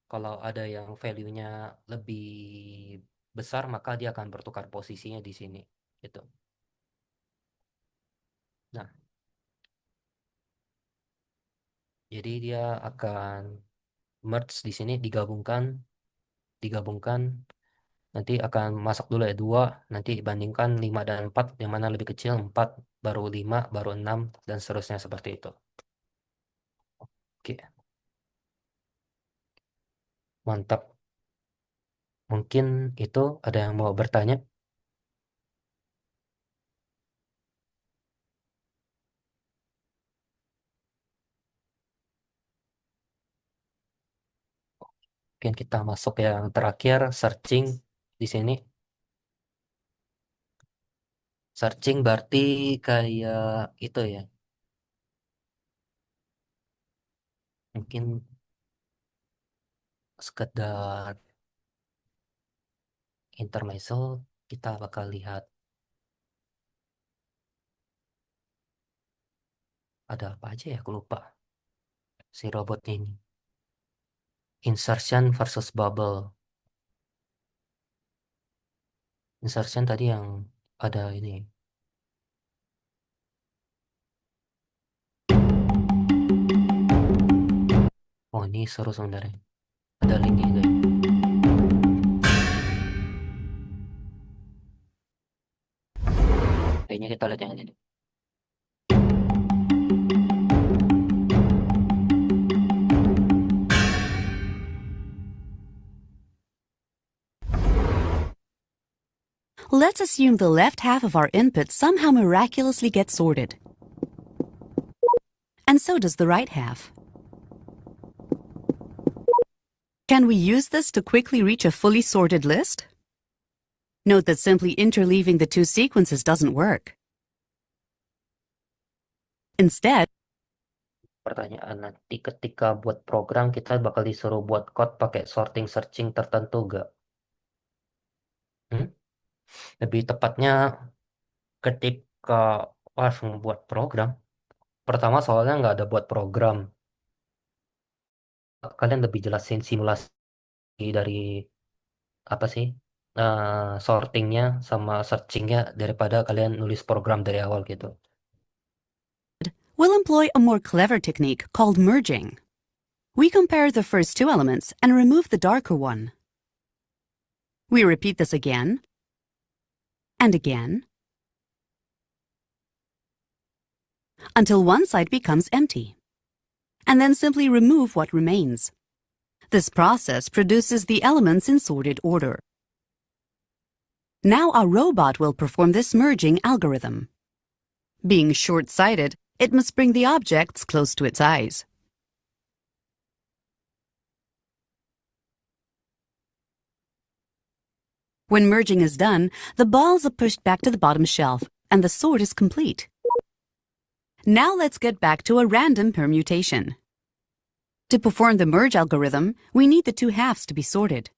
Kalau ada yang value-nya lebih besar, maka dia akan bertukar posisinya di sini, gitu. Nah, jadi dia akan merge di sini, digabungkan, nanti akan masak dulu ya 2, nanti bandingkan 5 dan 4, yang mana lebih kecil, 4, baru 5, baru 6, dan seterusnya seperti itu. Oke, mantap. Mungkin itu ada yang mau bertanya? Mungkin kita masuk yang terakhir, searching di sini. Searching berarti kayak itu ya. Mungkin sekedar intermezzo, kita bakal lihat ada apa aja ya, aku lupa si robotnya ini. Insertion versus bubble. Insertion tadi yang ada ini. Oh, ini seru sebenarnya. Ada linknya juga ya. Kayaknya kita lihat yang ini. Let's assume the left half of our input somehow miraculously gets sorted. And so does the right half. Can we use this to quickly reach a fully sorted list? Note that simply interleaving the two sequences doesn't work. Instead, Pertanyaan, nanti ketika buat program kita bakal disuruh buat code pakai sorting searching tertentu gak? Lebih tepatnya ketika pas membuat program. Pertama soalnya nggak ada buat program. Kalian lebih jelasin simulasi dari apa sih sortingnya sama searchingnya daripada kalian nulis program dari awal gitu. we'll employ a more clever technique called merging. We compare the first two elements and remove the darker one. We repeat this again and again until one side becomes empty, and then simply remove what remains. This process produces the elements in sorted order. Now our robot will perform this merging algorithm. Being short-sighted, it must bring the objects close to its eyes. When merging is done, the balls are pushed back to the bottom shelf, and the sort is complete. Now let's get back to a random permutation. To perform the merge algorithm, we need the two halves to be sorted.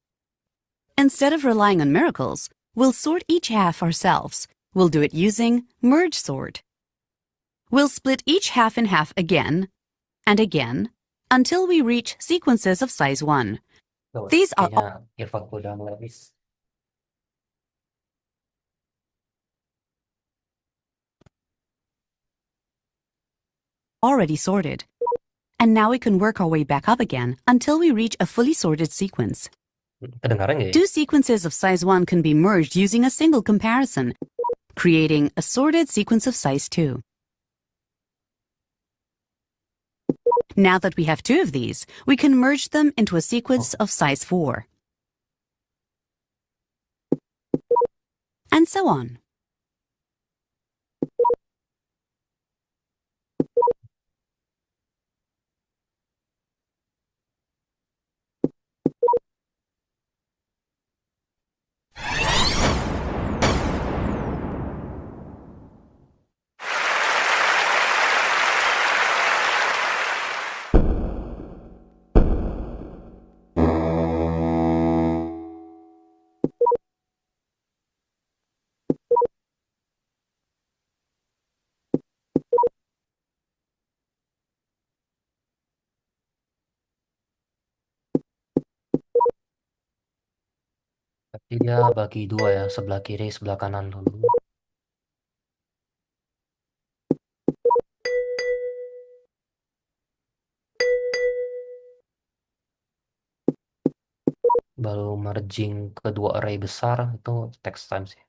Instead of relying on miracles, we'll sort each half ourselves. We'll do it using merge sort. We'll split each half in half again, and again, until we reach sequences of size 1. Tuh, These are kayaknya earphone udah mulai habis. already sorted. And now we can work our way back up again until we reach a fully sorted sequence. Kedengaran nggak ya? Two sequences of size 1 can be merged using a single comparison, creating a sorted sequence of size 2. Now that we have two of these, we can merge them into a sequence of size 4. And so on. Berarti dia bagi dua ya, sebelah kiri, sebelah kanan dulu. Baru merging kedua array besar itu takes time sih.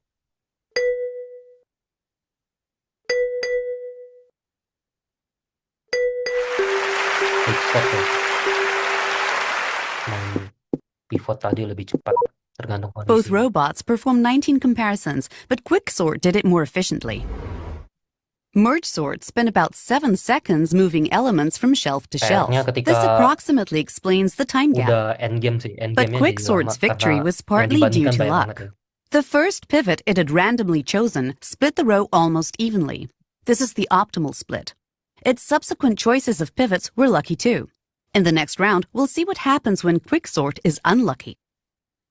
Quicksort ya. Main pivot tadi lebih cepat, tergantung Both kondisi. robots performed 19 comparisons, but Quicksort did it more efficiently. MergeSort spent about 7 seconds moving elements from shelf to shelf. Kayaknya ketika This approximately explains the time gap. udah end game sih, end But gamenya jadi lama Quicksort's victory karena was yang partly due dibandingkan to banyak banget luck. ya. The first pivot it had randomly chosen split the row almost evenly. This is the optimal split. Its subsequent choices of pivots were lucky too. In the next round, we'll see what happens when Quicksort is unlucky.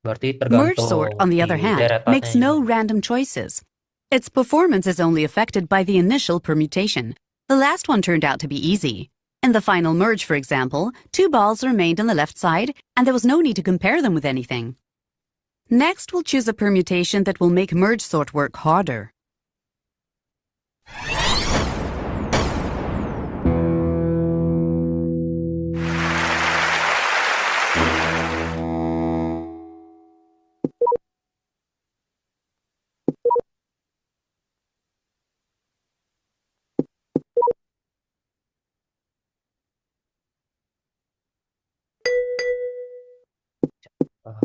Berarti MergeSort, on tergantung the di other hand, deretannya makes no juga. random choices. Its performance is only affected by the initial permutation. The last one turned out to be easy. In the final merge, for example, 2 balls remained on the left side, and there was no need to compare them with anything. Next, we'll choose a permutation that will make MergeSort work harder. Ah,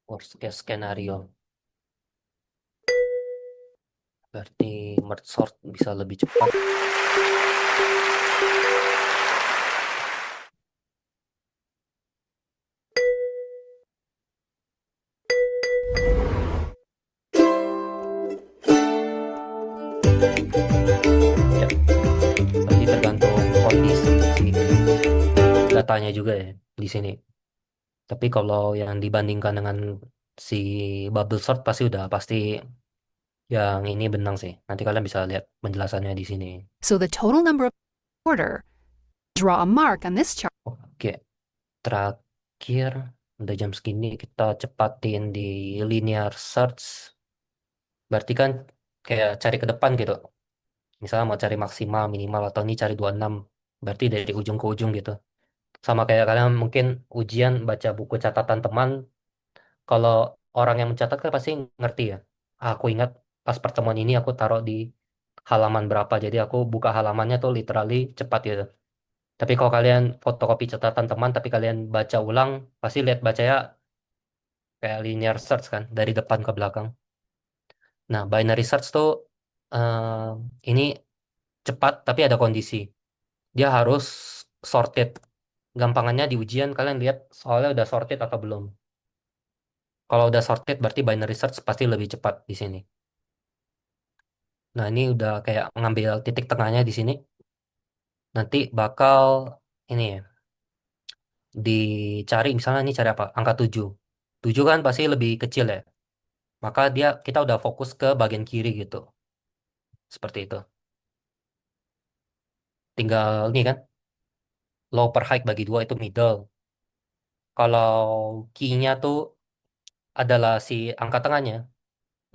worst case scenario. Berarti merge sort bisa lebih cepat. Ya, berarti tergantung kondisi si datanya juga ya di sini. Tapi kalau yang dibandingkan dengan si bubble sort pasti yang ini benang sih. Nanti kalian bisa lihat penjelasannya di sini. So the total number of order, draw a mark on this chart. Oke, terakhir udah jam segini kita cepatin di linear search. Berarti kan kayak cari ke depan gitu. Misalnya mau cari maksimal, minimal atau ini cari 26. Berarti dari ujung ke ujung gitu. Sama kayak kalian mungkin ujian baca buku catatan teman. Kalau orang yang mencatat kan pasti ngerti ya. "Ah, aku ingat pas pertemuan ini aku taruh di halaman berapa. Jadi aku buka halamannya tuh literally cepat gitu. Tapi kalau kalian fotokopi catatan teman tapi kalian baca ulang, pasti lihat bacanya kayak linear search kan dari depan ke belakang. Nah, binary search tuh ini cepat tapi ada kondisi. Dia harus sorted. Gampangannya di ujian kalian lihat soalnya udah sorted atau belum. Kalau udah sorted berarti binary search pasti lebih cepat di sini. Nah, ini udah kayak ngambil titik tengahnya di sini. Nanti bakal ini ya, dicari misalnya ini cari apa? Angka 7. 7 kan pasti lebih kecil ya. Maka kita udah fokus ke bagian kiri gitu. Seperti itu. Tinggal ini kan, low per high bagi dua itu middle. Kalau key-nya tuh adalah si angka tengahnya,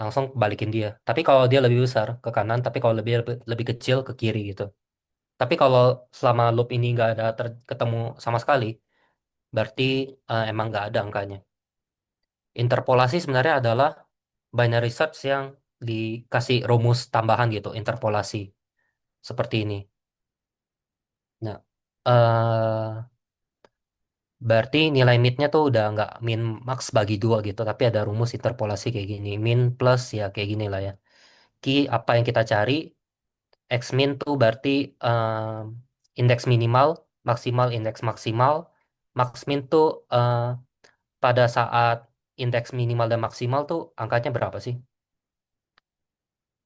langsung balikin dia. Tapi kalau dia lebih besar ke kanan, tapi kalau lebih lebih lebih kecil ke kiri gitu. Tapi kalau selama loop ini nggak ada ketemu sama sekali, berarti emang nggak ada angkanya. Interpolasi sebenarnya adalah binary search yang dikasih rumus tambahan gitu, interpolasi seperti ini. Nah, berarti nilai midnya tuh udah nggak min max bagi dua gitu, tapi ada rumus interpolasi kayak gini, min plus ya kayak gini lah ya. Ki apa yang kita cari, x min tuh berarti indeks minimal, maksimal indeks maksimal, max min tuh pada saat indeks minimal dan maksimal tuh angkanya berapa sih?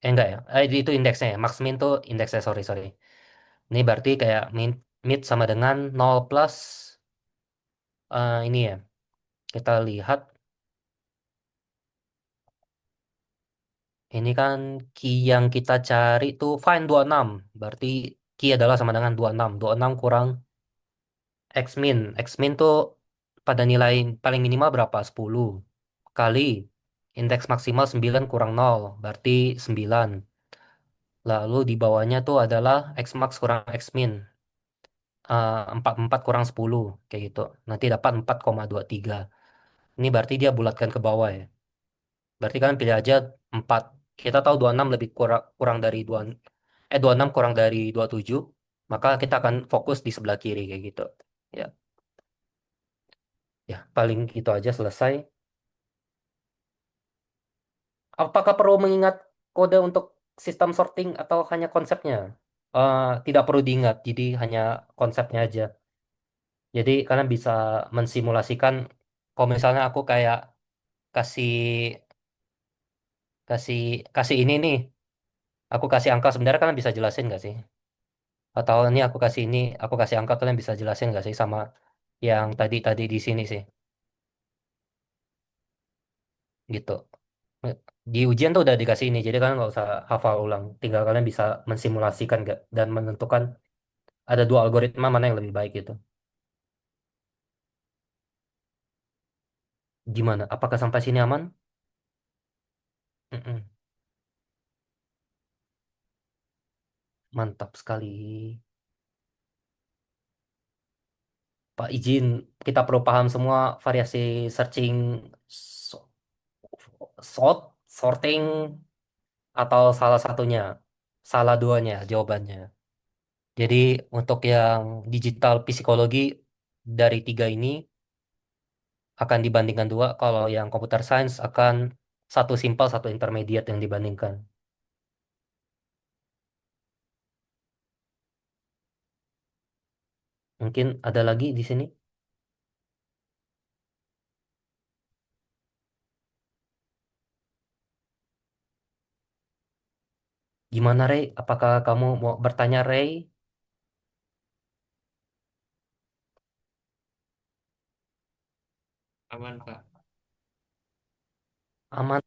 Enggak ya, itu indeksnya ya, max min tuh indeksnya, sorry sorry. Ini berarti kayak mid sama dengan nol plus ini ya, kita lihat. Ini kan key yang kita cari tuh find 26. Berarti key adalah sama dengan 26. 26 kurang X min. X min tuh pada nilai paling minimal berapa? 10. Kali indeks maksimal 9 kurang 0. Berarti 9. Lalu di bawahnya tuh adalah X max kurang X min. 44 kurang 10. Kayak gitu. Nanti dapat 4,23. Ini berarti dia bulatkan ke bawah ya. Berarti kan pilih aja 4. Kita tahu 26 lebih kurang, kurang dari 2, 26 kurang dari 27. Maka kita akan fokus di sebelah kiri kayak gitu. Ya, ya paling gitu aja selesai. Apakah perlu mengingat kode untuk sistem sorting atau hanya konsepnya? Tidak perlu diingat, jadi hanya konsepnya aja. Jadi kalian bisa mensimulasikan kalau misalnya aku kayak kasih kasih kasih ini nih, aku kasih angka sebenarnya kalian bisa jelasin nggak sih? Atau ini aku kasih angka kalian bisa jelasin nggak sih sama yang tadi tadi di sini sih, gitu. Di ujian tuh udah dikasih ini, jadi kalian nggak usah hafal ulang. Tinggal kalian bisa mensimulasikan nggak dan menentukan ada dua algoritma mana yang lebih baik gitu. Gimana? Apakah sampai sini aman? Mm-mm. Mantap sekali. Pak izin, kita perlu paham semua variasi searching, so- sorting, atau salah satunya, salah duanya jawabannya. Jadi untuk yang digital psikologi dari tiga ini akan dibandingkan dua. Kalau yang computer science akan satu simpel, satu intermediate yang dibandingkan. Mungkin ada lagi di sini. Gimana Ray? Apakah kamu mau bertanya Ray? Aman, Pak. Aman.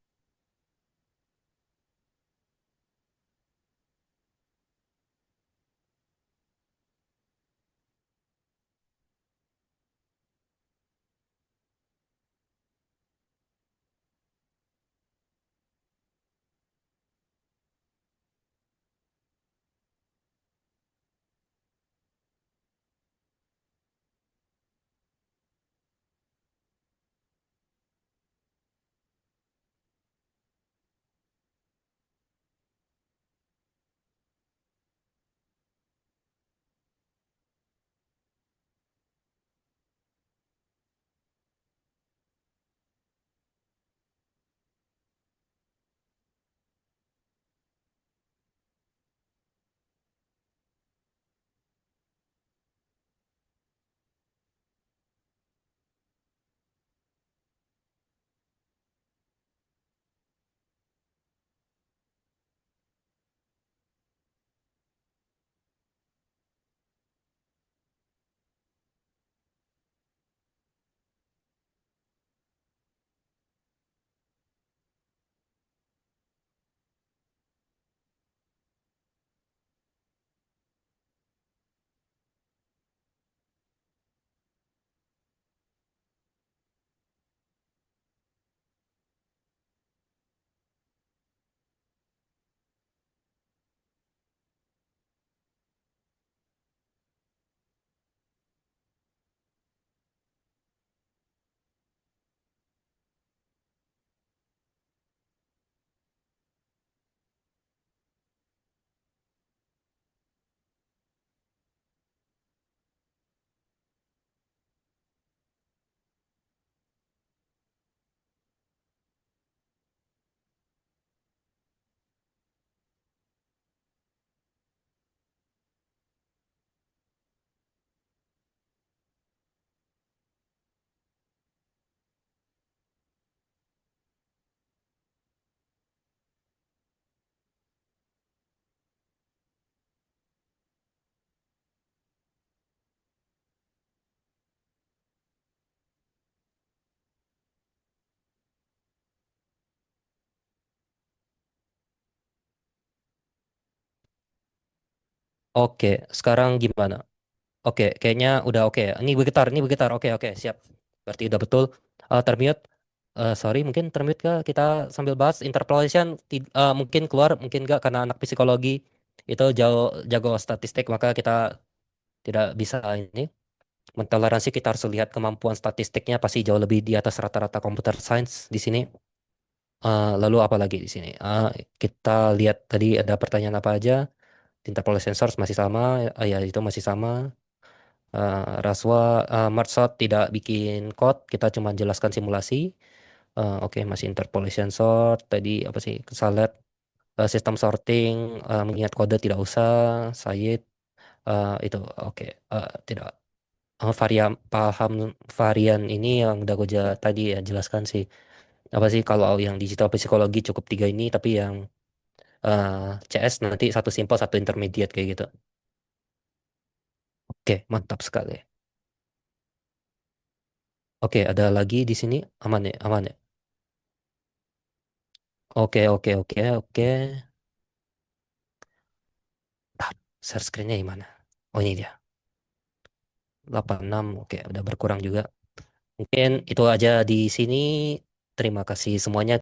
Oke, sekarang gimana? Oke, kayaknya udah oke ya. Ini bergetar, ini bergetar. Oke, oke, siap. Berarti udah betul. Termute. Sorry, mungkin termute kah? Kita sambil bahas interpolation. Mungkin keluar, mungkin enggak karena anak psikologi itu jauh jago statistik, maka kita tidak bisa ini mentoleransi. Kita harus lihat kemampuan statistiknya pasti jauh lebih di atas rata-rata computer science di sini. Lalu apa lagi di sini? Kita lihat tadi ada pertanyaan apa aja. Interpolation source masih sama, ya itu masih sama. Raswa merge sort tidak bikin code, kita cuma jelaskan simulasi. Oke, masih interpolation sort. Tadi apa sih? Salet, sistem sorting, mengingat kode tidak usah. Sayit, itu oke. Tidak. Varian paham varian ini yang udah gue tadi ya jelaskan sih. Apa sih kalau yang digital psikologi cukup tiga ini, tapi yang CS nanti satu simple satu intermediate kayak gitu. Oke, mantap sekali. Oke, ada lagi di sini aman ya, aman ya. Oke, oke, oke, oke. Ah, share screen-nya gimana? Oh, ini dia. 86. Oke, udah berkurang juga. Mungkin itu aja di sini. Terima kasih semuanya.